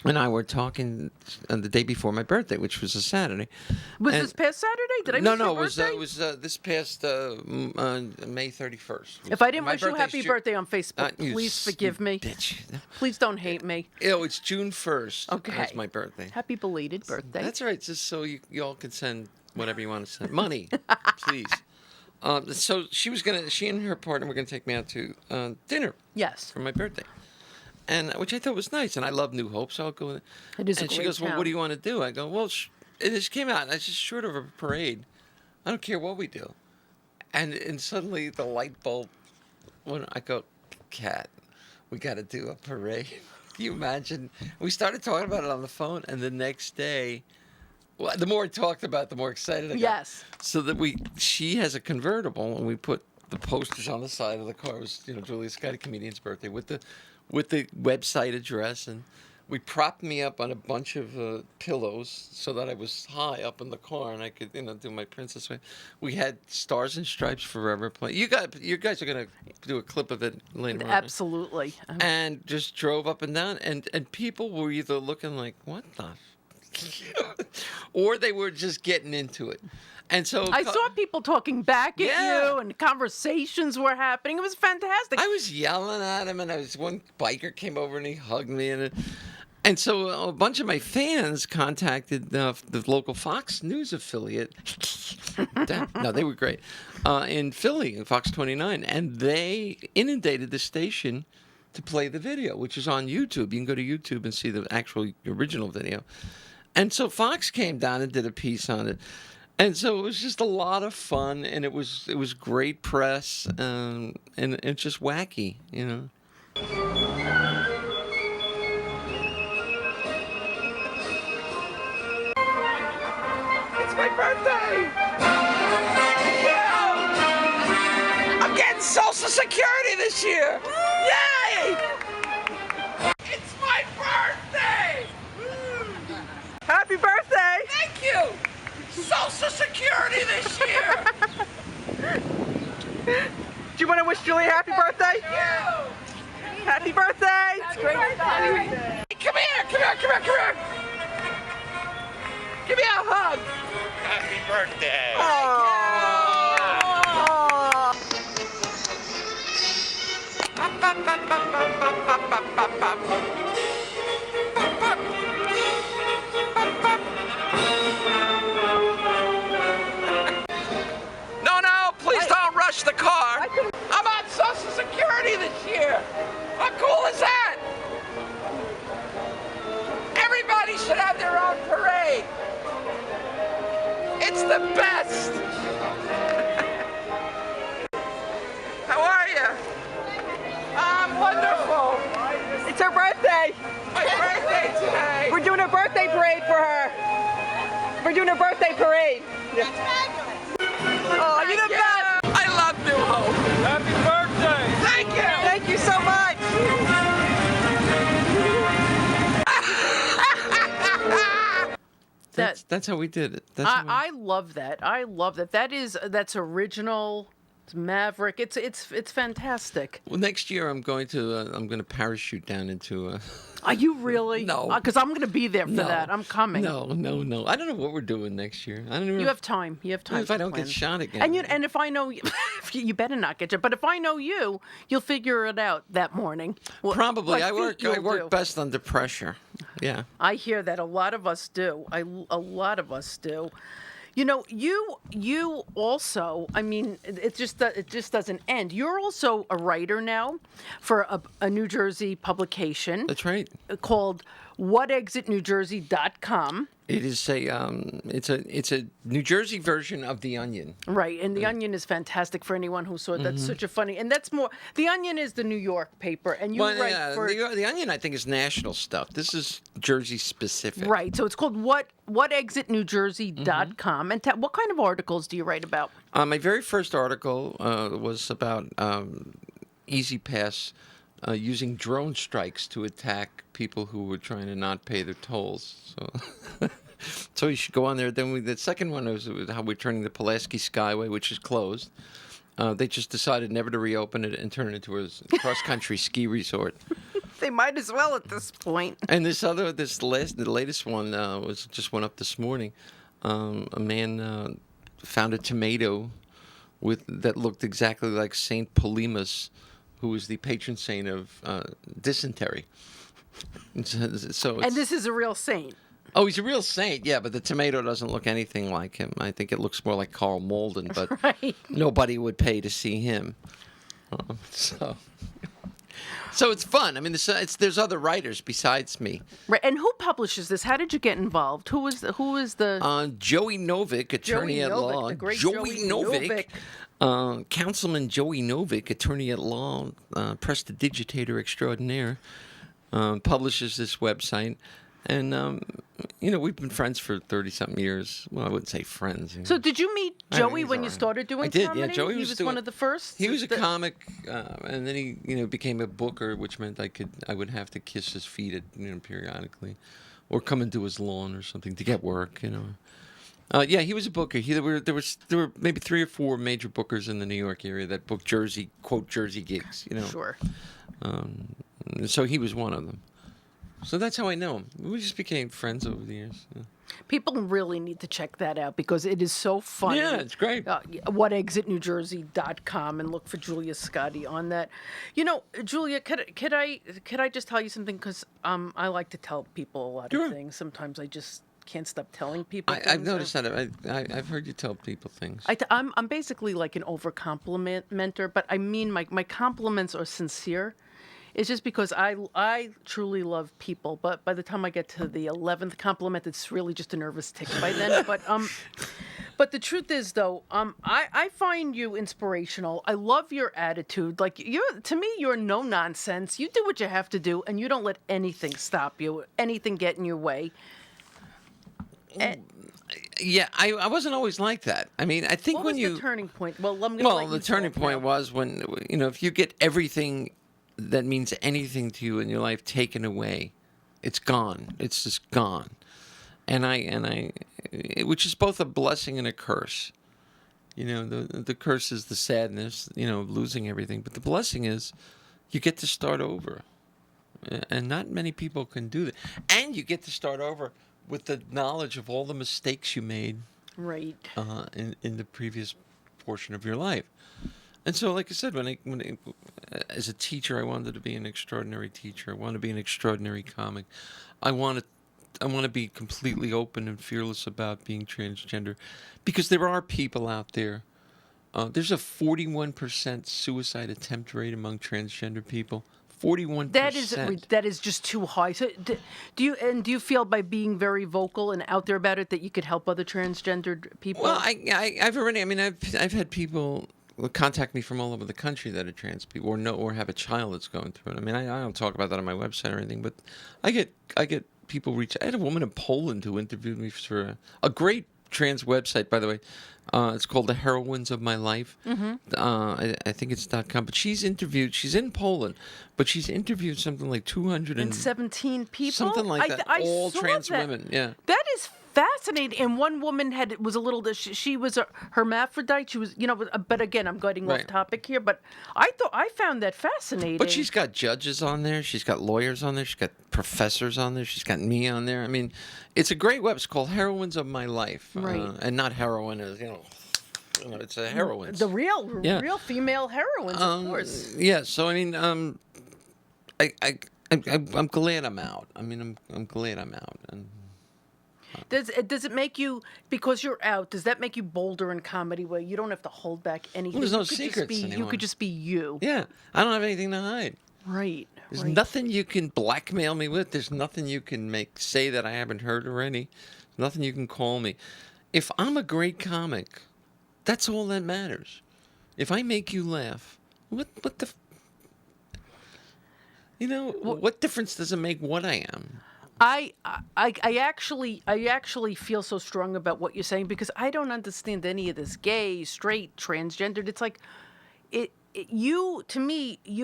and I were talking the day before my birthday, which was a Saturday. Was this past Saturday? Did I miss your birthday? It was this past May 31st. If I didn't wish you happy birthday on Facebook, please forgive me. Bitch. Please don't hate me. It's June 1st. Okay. That's my birthday. Happy belated birthday. That's right. Just so you all can send whatever you want to send. Money, please. So she and her partner were gonna take me out to dinner. Yes. For my birthday. And which I thought was nice, and I love New Hope, so I'll go. It is and a she great goes, "Well, town. what do you want to do?" I go, "Well, it just came out, and it's just short of a parade. I don't care what we do." And suddenly the light bulb, when I go, "Kat, we got to do a parade." Can you imagine? We started talking about it on the phone, and the next day, well, the more I talked about it, the more excited I got. Yes. So that she has a convertible, and we put the posters on the side of the car. It was Julia Scotti, comedian's birthday, with the website address, and we propped me up on a bunch of pillows so that I was high up in the car and I could do my princess way. We had Stars and Stripes Forever play. You guys are gonna do a clip of it later on. Absolutely. And just drove up and down, and people were either looking like, what the or they were just getting into it. And so I saw people talking back at you, and conversations were happening. It was fantastic. I was yelling at him, and one biker came over and he hugged me, and so a bunch of my fans contacted the local Fox News affiliate. No, they were great in Philly, Fox 29, and they inundated the station to play the video, which is on YouTube. You can go to YouTube and see the actual original video. And so Fox came down and did a piece on it. And so it was just a lot of fun, and it was great press, and it's just wacky, It's my birthday! Yeah! I'm getting Social Security this year! Yay! It's my birthday! Happy birthday! Thank you! Social Security this year! Do you want to wish Julia happy birthday? Thank you! Happy birthday! It's great. Hey, come here! Give hug. Happy birthday. No, please don't rush the car. I'm on Social Security this year. How cool is that? Everybody should have their own parade. It's the best. How are you? I'm wonderful. It's her birthday. My birthday today. We're doing a birthday parade for her. We're doing a birthday parade. Oh, you're the best. I love New Hope. Happy birthday. Thank you. Thank you so much. That's how we did it. That's how I love that. I love that. That's original. It's maverick. It's fantastic. Well, next year I'm going to parachute down into. Are you really? No. Because I'm going to be there for that. I'm coming. No. I don't know what we're doing next year. I don't even. You have time. You have time. If I to don't plan. get shot again. And if I know you, you better not get you. But if I know you, you'll figure it out that morning. Probably. What I work do. best under pressure. Yeah. I hear that a lot of us do. A lot of us do. You know, you also. I mean, it just doesn't end. You're also a writer now for a New Jersey publication. That's right. Called WhatExitNewJersey.com. It is it's a New Jersey version of The Onion. Right, and The Onion is fantastic for anyone who saw it. That's such a funny, and that's more. The Onion is the New York paper, and you write for the Onion. I think is national stuff. This is Jersey specific. Right, so it's called WhatExitNewJersey.com. And what kind of articles do you write about? My very first article was about Easy Pass using drone strikes to attack people who were trying to not pay their tolls. So you should go on there. Then the second one was how we're turning the Pulaski Skyway, which is closed. They just decided never to reopen it and turn it into a cross-country ski resort. They might as well at this point. And the latest one went up this morning. A man found a tomato that looked exactly like Saint Polemus, who is the patron saint of dysentery. So And this is a real saint. Oh, he's a real saint, yeah, but the tomato doesn't look anything like him. I think it looks more like Carl Malden, but Right. nobody would pay to see him. So it's fun. I mean, there's other writers besides me. Right, and who publishes this? How did you get involved? Who is the? Joey Novick, attorney at law. The great Joey Novick. Councilman Joey Novick, attorney at law, prestidigitator extraordinaire, publishes this website. And, we've been friends for 30-something years. Well, I wouldn't say friends. So did you meet Joey when you started doing comedy? I did, yeah. Joey was one of the first? He was a comic, and then he, became a booker, which meant I would have to kiss his feet periodically. Or come and do his lawn or something to get work, Yeah, he was a booker. There were maybe 3 or 4 major bookers in the New York area that booked Jersey gigs, Sure. So he was one of them. So that's how I know him. We just became friends over the years. Yeah. People really need to check that out because it is so funny. Yeah, it's great. WhatExitNewJersey.com and look for Julia Scotti on that. Julia, could I just tell you something? Because I like to tell people a lot of things. Sometimes I just can't stop telling people things. I've noticed that. I've heard you tell people things. I'm basically like an over-complimenter, but I mean my compliments are sincere. It's just because I truly love people, but by the time I get to the 11th compliment, it's really just a nervous tick by then. But the truth is, though, I find you inspirational. I love your attitude. Like to me, you're no nonsense. You do what you have to do, and you don't let anything stop you, anything get in your way. Yeah, I wasn't always like that. I mean, I think what was the turning point? Well, the turning point was when if you get everything that means anything to you in your life taken away, it's gone. It's just gone. And I which is both a blessing and a curse. The curse is the sadness, of losing everything. But the blessing is you get to start over. And not many people can do that. And you get to start over with the knowledge of all the mistakes you made Right. in the previous portion of your life. And so, like I said, as a teacher, I wanted to be an extraordinary teacher. I want to be an extraordinary comic. I want to be completely open and fearless about being transgender, because there are people out there. There's a 41% suicide attempt rate among transgender people. 41%. That is just too high. So, do you feel by being very vocal and out there about it that you could help other transgendered people? Well, I've already. I mean, I've had people contact me from all over the country that are trans people, or have a child that's going through it. I mean, I don't talk about that on my website or anything, but I get people reach. I had a woman in Poland who interviewed me for a great trans website, by the way. It's called The Heroines of My Life. Mm-hmm. I think it's .com. But she's in Poland, but she's interviewed something like 217 people? Something like that. I all saw trans that. women, yeah. That is fascinating. And one woman was a little. She was a hermaphrodite. She was, But again, I'm getting off topic here. But I found that fascinating. But she's got judges on there. She's got lawyers on there. She's got professors on there. She's got me on there. I mean, it's a great web. It's called Heroines of My Life, right? And not heroin, as it's a heroines. The real female heroines, of course. Yeah. So I mean, I'm glad I'm out. I mean, I'm glad I'm out. And does it make you, because you're out, does that make you bolder in comedy where you don't have to hold back anything? Well, there's no secrets anymore. You could just be you. Yeah, I don't have anything to hide. Right. There's nothing you can blackmail me with. There's nothing you can say that I haven't heard already. Nothing you can call me. If I'm a great comic, that's all that matters. If I make you laugh, what difference does it make what I am? I actually feel so strong about what you're saying, because I don't understand any of this gay, straight, transgendered. It's like you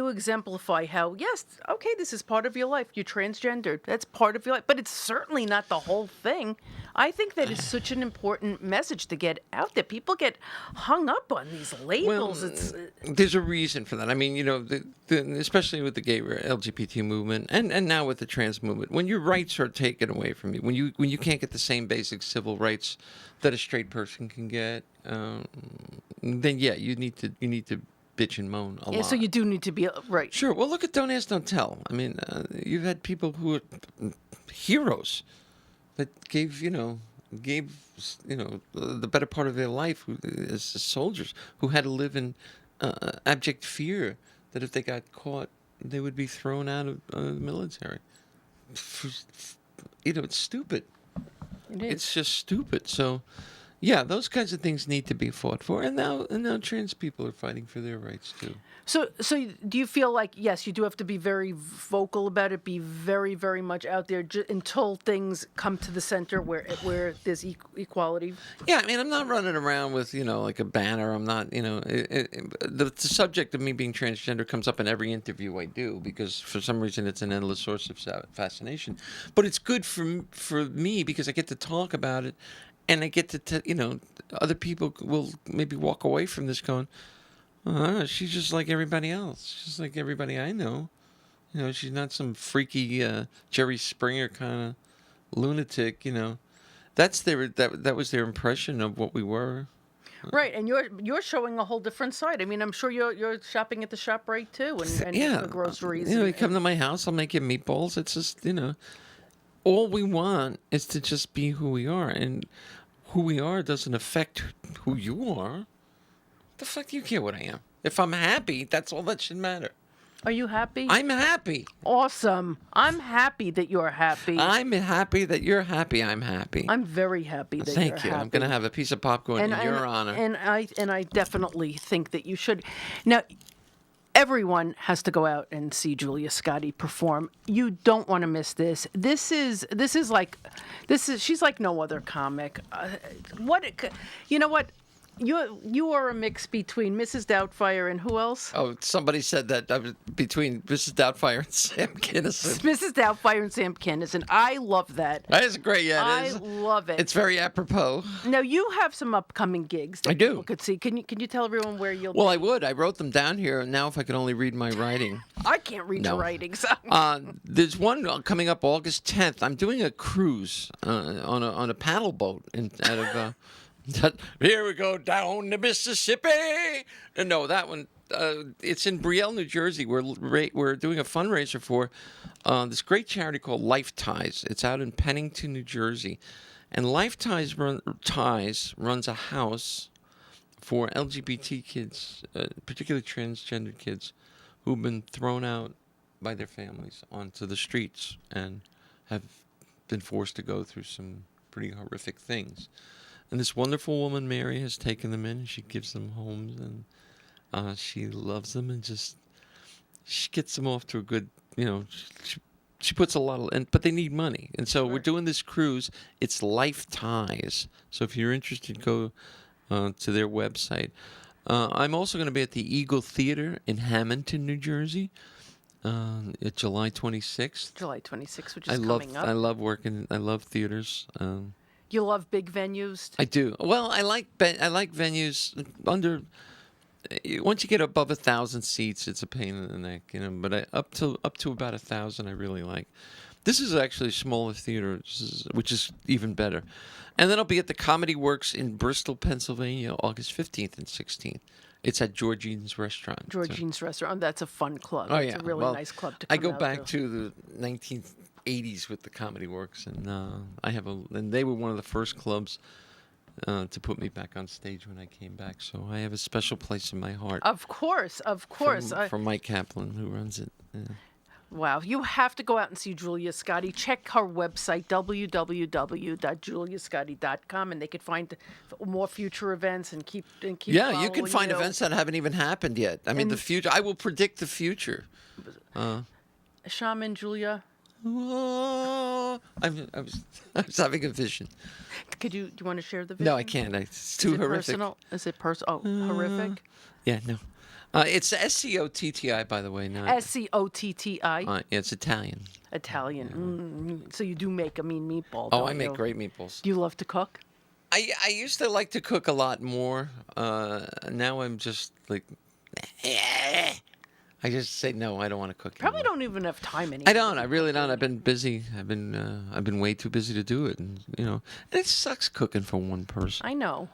exemplify how, yes, okay, this is part of your life. You're transgendered. That's part of your life, but it's certainly not the whole thing. I think that is such an important message to get out there. People get hung up on these labels. Well, there's a reason for that. I mean, especially with the gay LGBT movement, and now with the trans movement, when your rights are taken away from you, when you can't get the same basic civil rights that a straight person can get, then yeah, you need to bitch and moan a lot. So you do need to be right. Sure. Well, look at Don't Ask, Don't Tell. I mean, you've had people who are heroes that gave the better part of their life as soldiers, who had to live in abject fear that if they got caught, they would be thrown out of the military. It's stupid. It is. It's just stupid. So, yeah, those kinds of things need to be fought for, and now trans people are fighting for their rights too. So do you feel like, yes, you do have to be very vocal about it, be very, very much out there until things come to the center where there's equality? Yeah, I mean, I'm not running around with, like a banner. I'm not, the subject of me being transgender comes up in every interview I do, because for some reason it's an endless source of fascination. But it's good for me because I get to talk about it, and I get to, other people will maybe walk away from this going, she's just like everybody else. She's like everybody I know. She's not some freaky Jerry Springer kind of lunatic. That's that was their impression of what we were. Right, and you're showing a whole different side. I mean, I'm sure you're shopping at the ShopRite too, and yeah, the groceries. You come to my house, I'll make you meatballs. It's just all we want is to just be who we are, and who we are doesn't affect who you are. The fuck do you care what I am? If I'm happy, that's all that should matter. Are you happy? I'm happy. Awesome. I'm happy that you're happy. I'm happy that you're happy. I'm happy. I'm very happy that you're happy. Thank you. I'm going to have a piece of popcorn in your honor. And I definitely think that you should. Now, everyone has to go out and see Julia Scotti perform. You don't want to miss this. She's like no other comic. You know what? You are a mix between Mrs. Doubtfire and who else? Oh, somebody said that I was between Mrs. Doubtfire and Sam Kinison. Mrs. Doubtfire and Sam Kinison. I love that. That is great. Yeah, I it is. love it. It's very apropos. Now you have some upcoming gigs that I do. people could see. Can you tell everyone where you'll? Well, be? I would. I wrote them down here. Now, if I could only read my writing. I can't read No. your writing. So. There's one coming up August 10th. I'm doing a cruise on a paddle boat out of. Here we go down the Mississippi. No, that one. It's in Brielle, New Jersey. We're doing a fundraiser for this great charity called Life Ties. It's out in Pennington, New Jersey, and Life Ties runs a house for LGBT kids, particularly transgender kids, who've been thrown out by their families onto the streets and have been forced to go through some pretty horrific things. And this wonderful woman, Mary, has taken them in, and she gives them homes, and she loves them, and she gets them off to a good, she puts a lot of, but they need money. And so we're doing this cruise. It's Life Ties. So if you're interested, go to their website. I'm also going to be at the Eagle Theater in Hamilton, New Jersey, at July 26th. July 26th, which is coming up. I love working. I love theaters. You love big venues? I do. Well, I like venues under. Once you get above 1,000 seats, it's a pain in the neck, But up to about 1,000, I really like. This is actually a smaller theater, which is even better. And then I'll be at the Comedy Works in Bristol, Pennsylvania, August 15th and 16th. It's at Georgine's Restaurant. Georgine's Restaurant. That's a fun club. Oh, It's yeah. a really Well, nice club to come I go out back to the 1980s with the Comedy Works, and and they were one of the first clubs to put me back on stage when I came back. So I have a special place in my heart. Of course. From Mike Kaplan, who runs it. Yeah. Wow, you have to go out and see Julia Scotti. Check her website, www.juliascotti.com, and they could find more future events and keep. Yeah, you can following find events that haven't even happened yet. I mean, the future. I will predict the future. Shaman Julia. I was having a vision. Do you want to share the vision? No, I can't. It's too horrific. Personal? Is it personal? Oh, horrific. Yeah, no. It's Scotti, by the way. No, Scotti. yeah, it's Italian. Italian. So you do make a mean meatball. Oh, don't I make you? great meatballs. Do you love to cook? I used to like to cook a lot more. Now I'm just like, I just say no. I don't want to cook. Probably anymore. don't even have time anymore. I don't. I really don't. I've been busy. I've been way too busy to do it, and and it sucks cooking for one person. I know.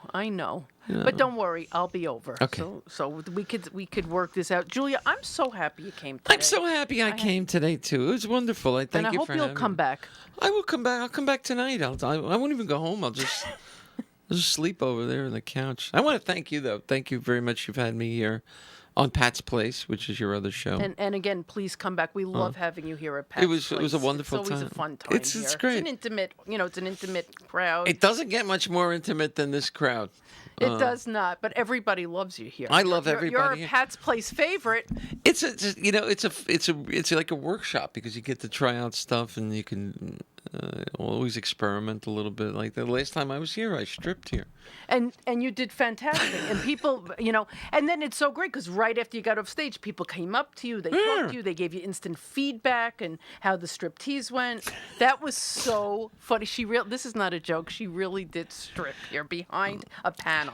Yeah. But don't worry, I'll be over. Okay. So we could work this out. Julia, I'm so happy you came today. I'm so happy I came today too. It was wonderful. I thank and you I hope for you'll having come me. back. I will come back. I'll come back tonight. I won't even go home. I'll just sleep over there on the couch. I want to thank you though. Thank you very much. You've had me here on Pat's Place, which is your other show. And again, please come back. We love having you here at Pat's It was Place. a wonderful It's always time. a fun time. It's here. great. It's an intimate, it's an intimate crowd. It doesn't get much more intimate than this crowd. It does not, but everybody loves you here. I love You're everybody a here. Pat's Place favorite. It's like a workshop because you get to try out stuff and you can always experiment a little bit. Like the last time I was here, I stripped here. And you did fantastic. And people, and then it's so great because right after you got off stage, people came up to you, they talked to you, they gave you instant feedback and how the striptease went. That was so funny. This is not a joke. She really did strip here behind a panel.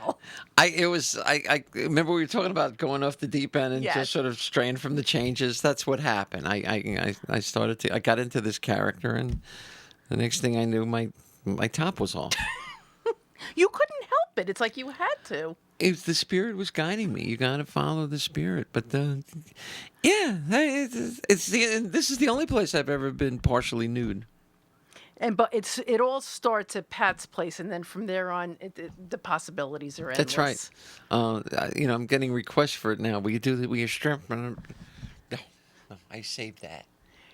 I remember we were talking about going off the deep end and Yes. just sort of straying from the changes. That's what happened. I got into this character, and the next thing I knew, my top was off. You couldn't help it. It's like you had to. The spirit was guiding me. You got to follow the spirit. But this is the only place I've ever been partially nude. But it all starts at Pat's Place, and then from there on, the possibilities are endless. That's right. I'm getting requests for it now. Will you strip? No, I saved that.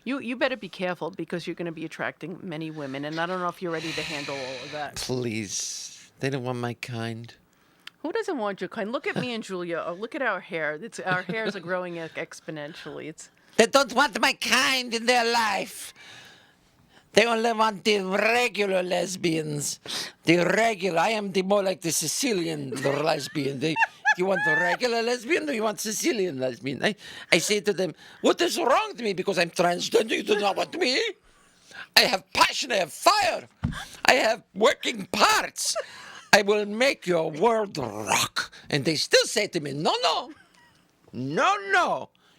You better be careful because you're going to be attracting many women, and I don't know if you're ready to handle all of that. Please. They don't want my kind. Who doesn't want your kind? Look at me and Julia. Oh, look at our hair. Our hairs are growing exponentially. They don't want my kind in their life. They only want the regular lesbians. I am the more like the Sicilian lesbian. You want the regular lesbian or you want Sicilian lesbian? I say to them, what is wrong with me because I'm transgender? You do not want me? I have passion, I have fire, I have working parts. I will make your world rock. And they still say to me, no,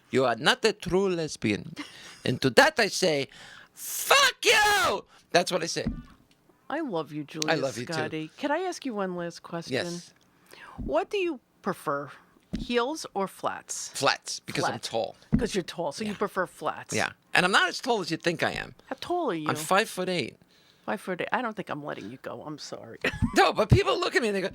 you are not a true lesbian. And to that I say, fuck you! That's what I say. I love you, Julia I love you too. Scotti. Can I ask you one last question? Yes. What do you prefer, heels or flats? Flats, because I'm Flat. tall. Because you're tall, so you prefer flats. Yeah. And I'm not as tall as you think I am. How tall are you? I'm 5'8". 5'8". I don't think I'm letting you go. I'm sorry. No, but people look at me and they go,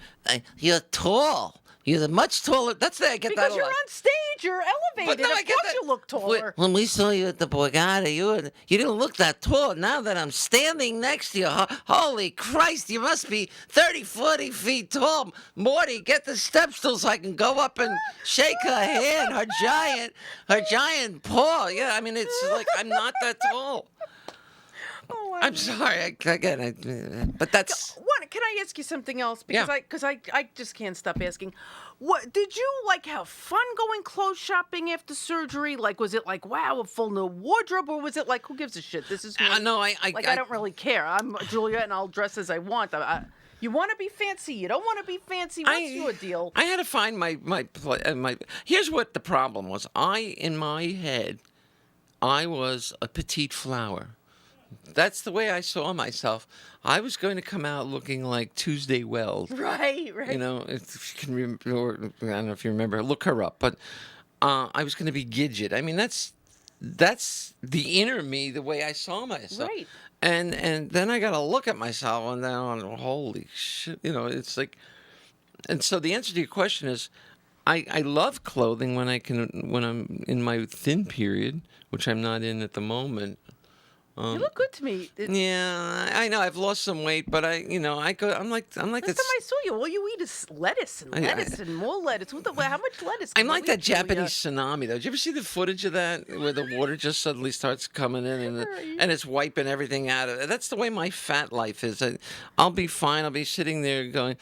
you're tall. You're much taller. That's the I get Because that a you're lot. on stage, you're elevated. no, I of get course that. you look taller. When we saw you at the Borgata, you didn't look that tall. Now that I'm standing next to you, holy Christ, you must be 30, 40 feet tall. Morty, get the step stool so I can go up and shake her hand, her giant paw. Yeah, I mean, it's like I'm not that tall. Oh, I'm sorry, but that's... Can I ask you something else? Yeah. Because I just can't stop asking. What did you like? Have fun going clothes shopping after surgery? Like, was it like, wow, a full new wardrobe, or was it like, who gives a shit? This is me. No, I don't really care. I'm Julia, and I'll dress as I want. You want to be fancy? You don't want to be fancy? What's your deal? I had to find my. Here's what the problem was. In my head, I was a petite flower. That's the way I saw myself. I was going to come out looking like Tuesday Weld. Right. You know, if you can remember, or, I don't know if you remember. Look her up. But I was going to be Gidget. I mean, that's the inner me, the way I saw myself. Right. And then I got to look at myself and then, holy shit, you know, it's like. And so the answer to your question is, I love clothing when I'm in my thin period, which I'm not in at the moment. You look good to me. Yeah, I know I've lost some weight, but I'm like Last time I saw you, all you eat is lettuce and more lettuce. How much lettuce? I'm can like you that eat, Julia? Japanese tsunami, though. Did you ever see the footage of that, where the water just suddenly starts coming in and it's wiping everything out of it? That's the way my fat life is. I'll be fine. I'll be sitting there going,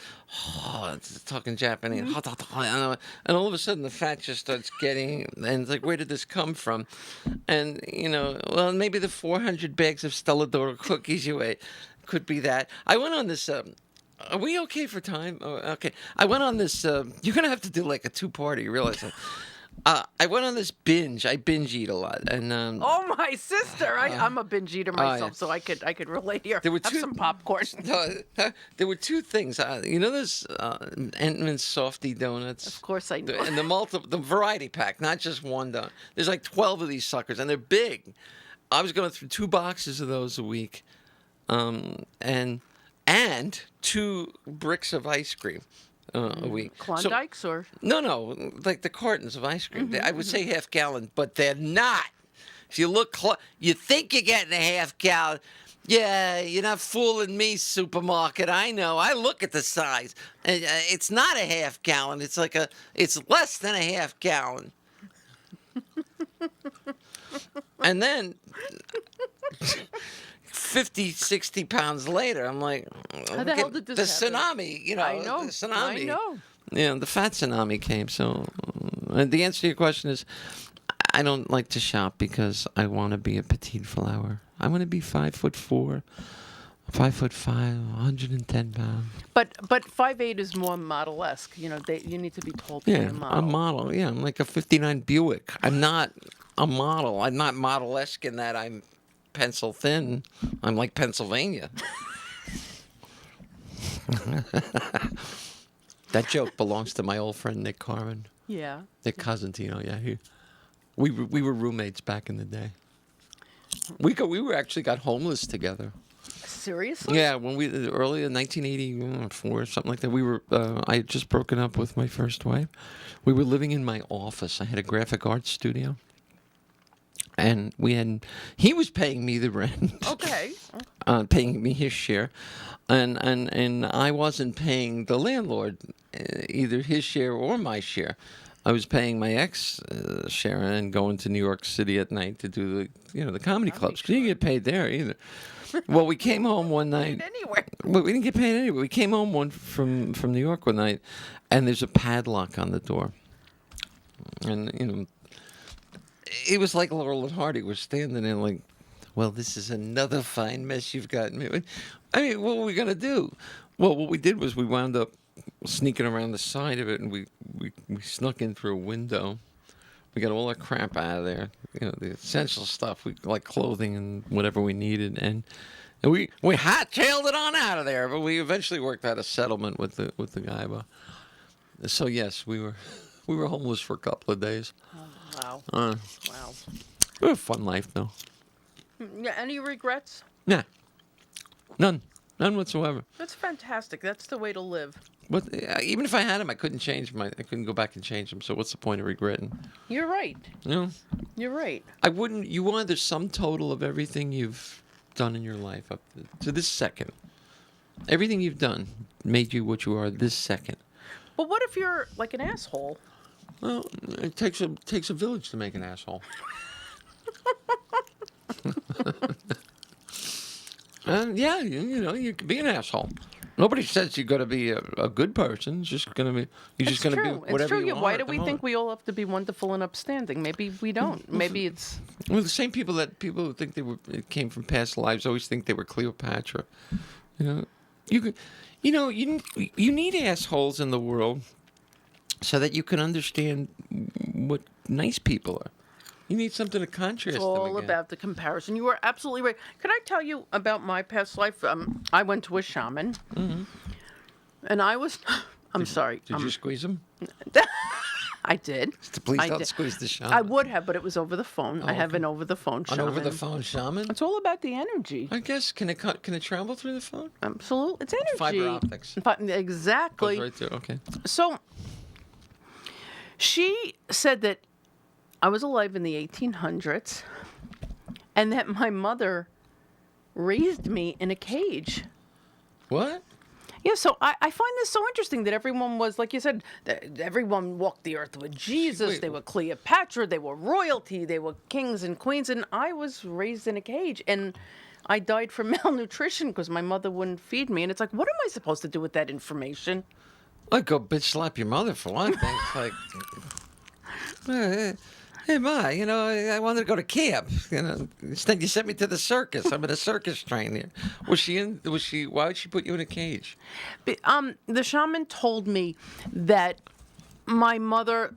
it's talking Japanese, and all of a sudden the fat just starts getting, and it's like, where did this come from? And well, maybe the 400 bags of Stella D'Oro cookies you ate could be that. I went on this. Are we okay for time? Oh, okay. I went on this. You're gonna have to do like a two-parter. You realize that? I went on this binge. I binge eat a lot, and Oh, my sister! I'm a binge eater myself, yeah. so I could relate here. There were Have some popcorn. There were two things. Those Entman's Softy donuts. Of course I know. And the variety pack, not just one donut. There's like 12 of these suckers, and they're big. I was going through 2 boxes of those a week, and 2 bricks of ice cream a week. Klondikes or? No, like the cartons of ice cream. I would say half gallon, but they're not. If you look you think you're getting a half gallon. Yeah, you're not fooling me, supermarket. I know. I look at the size. It's not a half gallon. It's less than a half gallon. And then 50, 60 pounds later, I'm like, How the hell did this happen? Tsunami, I know. the tsunami. I know. Yeah, the fat tsunami came. So the answer to your question is, I don't like to shop because I want to be a petite flower. I want to be 5'4", 5'5", 110 pounds. But 5'8" is more model-esque. You need to be told to be a model. I'm a model. Yeah, I'm like a 59 Buick. I'm not a model. I'm not model-esque in that I'm pencil thin. I'm like Pennsylvania. That joke belongs to my old friend Nick Carmen. Yeah. Nick Cosentino. Yeah, we were roommates back in the day. We actually got homeless together. Seriously? Yeah, when early in 1984, something like that. I had just broken up with my first wife. We were living in my office. I had a graphic arts studio, and he was paying me the rent. Okay. Paying me his share, and I wasn't paying the landlord either his share or my share. I was paying my ex, Sharon, and going to New York City at night to do the comedy clubs. 'Cause you didn't get paid there either. Well, we came home one night. Anyway. Well, we didn't get paid anyway. We came home from New York one night, and there's a padlock on the door. And, it was like Laurel and Hardy. We're standing there like, well, this is another fine mess you've gotten me. I mean, what were we going to do? Well, what we did was we wound up sneaking around the side of it, and we snuck in through a window. We got all our crap out of there, the essential stuff, like clothing and whatever we needed, and we hot-tailed it on out of there. But we eventually worked out a settlement with the guy. But, so yes, we were homeless for a couple of days. Wow. Wow. It was a fun life, though. Yeah. Any regrets? Nah, none whatsoever. That's fantastic. That's the way to live. But even if I had them, I couldn't change them. I couldn't go back and change them. So what's the point of regretting? You're right. You're right. I wouldn't. You want the sum total of everything you've done in your life up to this second. Everything you've done made you what you are this second. But what if you're like an asshole? Well, it takes a village to make an asshole. And yeah, you can be an asshole. Nobody says you're going to be a good person. It's just going to be you're just going to be whatever it's true. you are. Why do we think we all have to be wonderful and upstanding? Maybe we don't. Maybe it's well, the same people who think it came from past lives always think they were Cleopatra. You need assholes in the world so that you can understand what nice people are. You need something to contrast It's them all against. about the comparison. You are absolutely right. Could I tell you about my past life? I went to a shaman, and I was. I'm sorry. Did you squeeze them? I did. Please I don't did. squeeze the shaman. I would have, but it was over the phone. I have okay. an over-the-phone An shaman. over-the-phone shaman? It's all about the energy. I guess. Can it travel through the phone? Absolutely, it's energy. Fiber optics. Exactly. Goes right through. Okay. So she said that I was alive in the 1800s and that my mother raised me in a cage. What? Yeah, so I find this so interesting that everyone was, like you said, that everyone walked the earth with Jesus. Wait. They were Cleopatra. They were royalty. They were kings and queens. And I was raised in a cage. And I died from malnutrition because my mother wouldn't feed me. And it's like, what am I supposed to do with that information? Like go bitch slap your mother for one thing. It's like, hey Ma, I wanted to go to camp. Instead you sent me to the circus. I'm in a circus train here. Why would she put you in a cage? The shaman told me that my mother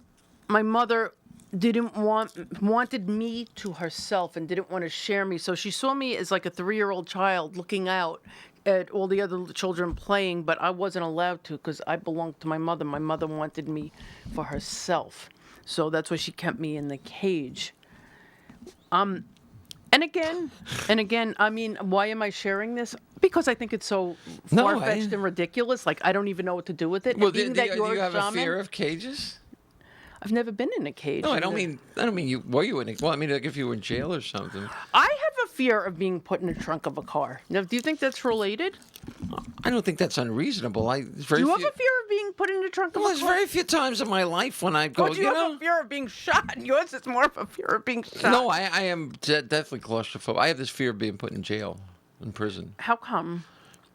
wanted me to herself and didn't want to share me. So she saw me as like a 3-year-old child looking out at all the other children playing, but I wasn't allowed to because I belonged to my mother. My mother wanted me for herself. So that's why she kept me in the cage. And again, I mean, why am I sharing this? Because I think it's so far-fetched and ridiculous. Like, I don't even know what to do with it. Well, And being do that you're you have shaman, a fear of cages? I've never been in a cage. No, I don't mean you. Were you in? Well, I mean, like if you were in jail or something. I have a fear of being put in the trunk of a car. Now, do you think that's related? I don't think that's unreasonable. Do you have a fear of being put in the trunk of Well, a there's car? very few times in my life when I go. But you have a fear of being shot. Yours is more of a fear of being shot. No, I am definitely claustrophobic. I have this fear of being put in jail, in prison. How come?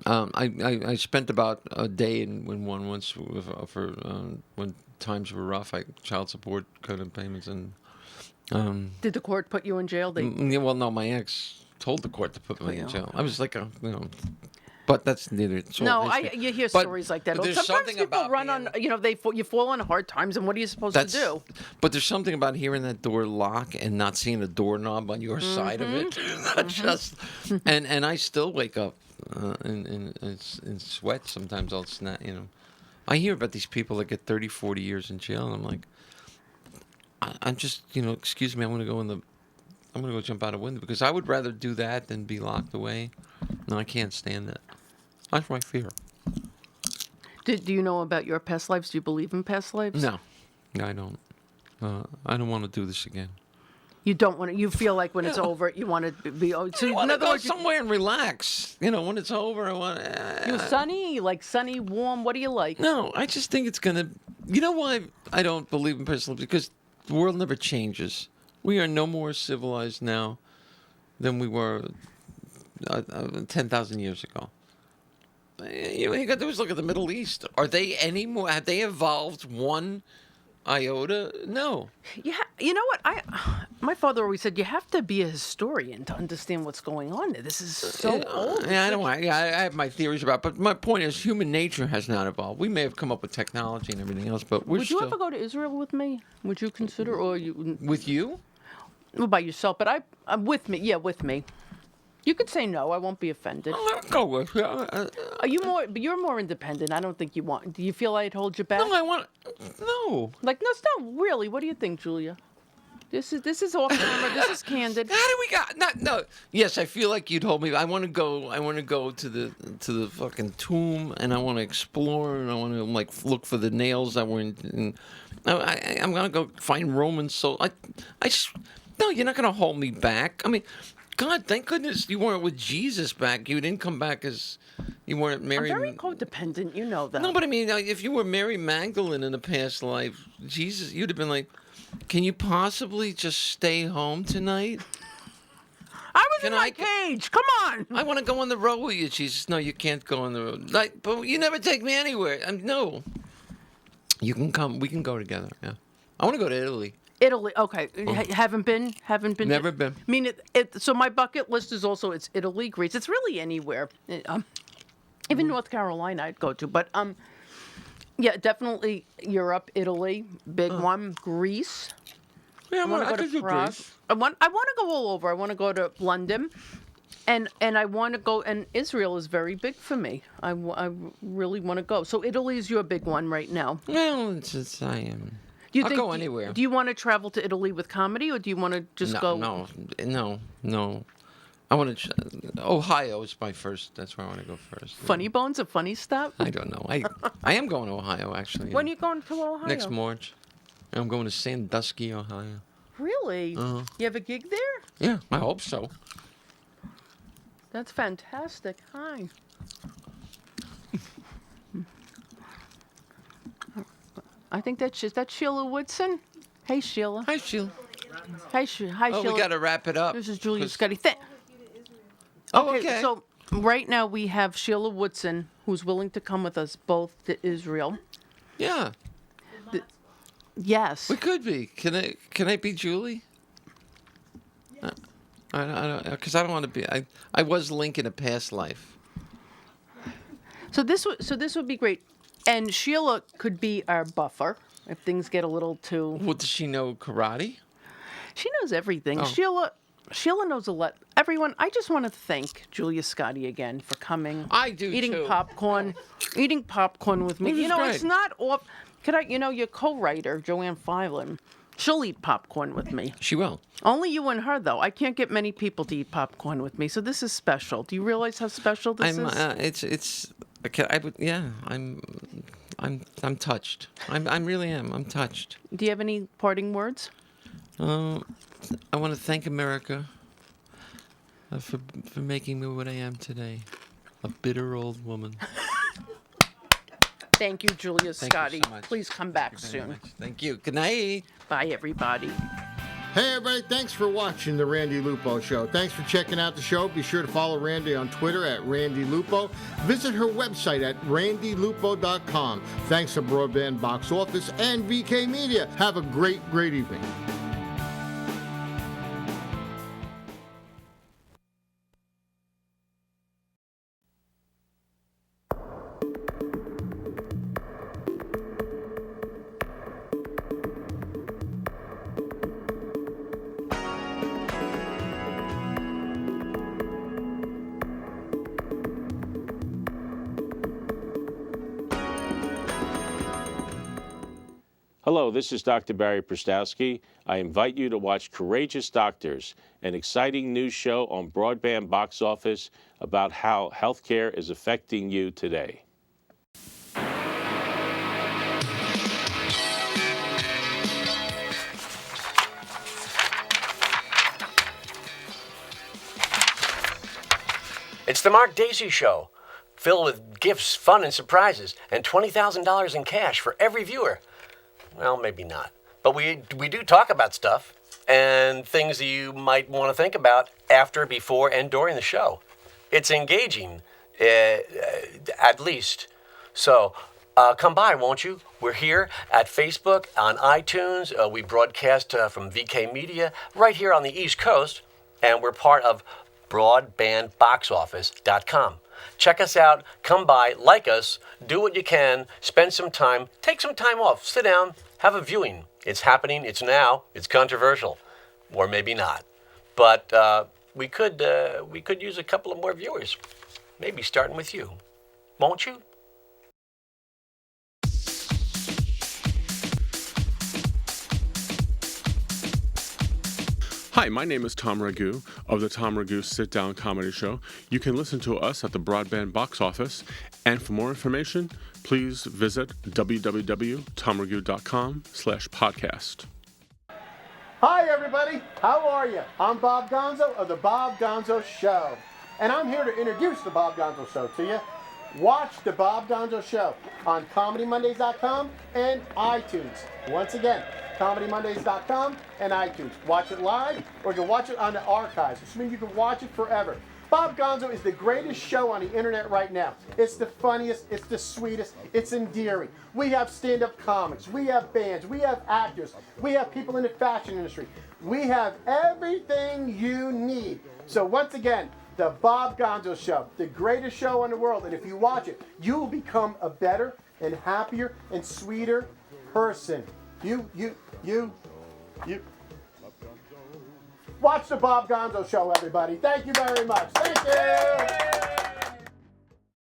I spent about a day in one once for when times were rough. Child support kind of payments and. Did the court put you in jail? Well, no, my ex told the court to put me in jail. I was like but that's neither. You hear stories like that. There's Sometimes something people about run on. You fall on hard times, and what are you supposed to do? But there's something about hearing that door lock and not seeing a doorknob on your side of it. Not just, and I still wake up in sweat. Sometimes I'll snap. I hear about these people that get 30, 40 years in jail, and I'm like, I'm just, excuse me, I'm gonna go jump out a window because I would rather do that than be locked away. No, I can't stand that. That's my fear. Do you know about your past lives? Do you believe in past lives? No, I don't. I don't want to do this again. You don't want to. You feel like when it's over, you want to be. So I want in to other go words, somewhere and relax. When it's over, I want. you sunny, you like sunny, warm. What do you like? No, I just think it's gonna. You know why I don't believe in personal? Because the world never changes. We are no more civilized now than we were 10,000 years ago. You got to look at the Middle East. Are they any more? Have they evolved one iota? No. Yeah, you know what? My father always said you have to be a historian to understand what's going on there. This is so old. Yeah, I have my theories about, but my point is, human nature has not evolved. We may have come up with technology and everything else, but we're Would you ever go to Israel with me? Would you consider, or you? with you? Well, by yourself, but I'm with me. Yeah, with me. You could say no. I won't be offended. I'll go with you. Are you more? But you're more independent. I don't think you want. Do you feel I'd hold you back? No, I want. No. Like no, it's not really. What do you think, Julia? This is off camera. This is candid. How do we got? No. Yes, I feel like you'd hold me. I want to go. I want to go to the fucking tomb, and I want to explore, and I want to look for the nails that were in. I'm gonna go find Roman soul. No, you're not gonna hold me back. I mean, God, thank goodness you weren't with Jesus back. You didn't come back as you weren't Mary. I'm very codependent, you know that. No, but I mean, if you were Mary Magdalene in a past life, Jesus, you'd have been like, can you possibly just stay home tonight? I was in my cage. Come on. I want to go on the road with you, Jesus. No, you can't go on the road. But you never take me anywhere. No. You can come. We can go together. Yeah. I want to go to Italy. Italy, okay. Haven't been. Never been. I mean, so my bucket list is also it's Italy, Greece. It's really anywhere. Even North Carolina, I'd go to. But yeah, definitely Europe, Italy, big one. Greece. Yeah, I want to go to Prague. Greece. I want to go all over. I want to go to London, and I want to go. And Israel is very big for me. I really want to go. So Italy is your big one right now. Well, I am. I'll go anywhere. Do you want to travel to Italy with comedy, or do you want to just go? No. I want to. Ohio is my first. That's where I want to go first. Funny Bones, a funny stop? I don't know. I am going to Ohio actually. When are you going to Ohio? Next March. I'm going to Sandusky, Ohio. Really? Uh-huh. You have a gig there? Yeah, I hope so. That's fantastic. Hi. I think that's Sheila Woodson. Hey, Sheila. Hi, Sheila. Hi, Sheila. We got to wrap it up. This is Julia Scotti. Okay. So right now we have Sheila Woodson, who's willing to come with us both to Israel. Yeah. Yes. We could be. Can I be Julie? I don't, because I don't want to be. I was Link in a past life. So this would be great, and Sheila could be our buffer if things get a little too. Well, does she know karate? She knows everything. Oh. Sheila knows a lot. Everyone, I just want to thank Julia Scotti again for coming. I do eating too. Eating popcorn with me. This is great. It's not off. Could I? Your co-writer Joanne Filan, she'll eat popcorn with me. She will. Only you and her, though. I can't get many people to eat popcorn with me, so this is special. Do you realize how special this is? It's. Okay, I'm touched. I really am. I'm touched. Do you have any parting words? I want to thank America for making me what I am today, a bitter old woman. Thank you, Julia Scotti. Thank you so much. Please come back soon. Thank you. Good night. Bye, everybody. Hey everybody, thanks for watching the Randi Lupo Show. Thanks for checking out the show. Be sure to follow Randi on Twitter at Randi Lupo. Visit her website at randilupo.com. Thanks to Broadband Box Office and VK Media. Have a great evening. Hello, this is Dr. Barry Prostowski. I invite you to watch Courageous Doctors, an exciting news show on Broadband Box Office about how healthcare is affecting you today. It's the Mark Daisy Show, filled with gifts, fun, and surprises, and $20,000 in cash for every viewer. Well, maybe not. But we do talk about stuff and things that you might want to think about after, before, and during the show. It's engaging, at least. So come by, won't you? We're here at Facebook, on iTunes. We broadcast from VK Media right here on the East Coast, and we're part of broadbandboxoffice.com. Check us out, come by, like us, do what you can, spend some time, take some time off, sit down, have a viewing. It's happening, it's now, it's controversial, or maybe not. But we could use a couple of more viewers, maybe starting with you. Won't you? Hi, my name is Tom Ragu of the Tom Ragu Sit Down Comedy Show. You can listen to us at the Broadband Box Office, and for more information, please visit www.tomragu.com/podcast. Hi, everybody. How are you? I'm Bob Gonzo of The Bob Gonzo Show. And I'm here to introduce The Bob Gonzo Show to you. Watch The Bob Gonzo Show on ComedyMondays.com and iTunes. Once again, ComedyMondays.com and iTunes. Watch it live, or you can watch it on the archives, which means you can watch it forever. Bob Gonzo is the greatest show on the internet right now. It's the funniest, it's the sweetest, it's endearing. We have stand-up comics, we have bands, we have actors, we have people in the fashion industry. We have everything you need. So once again, the Bob Gonzo Show, the greatest show in the world. And if you watch it, you will become a better and happier and sweeter person. You. Watch the Bob Gonzo Show, everybody. Thank you very much. Thank you.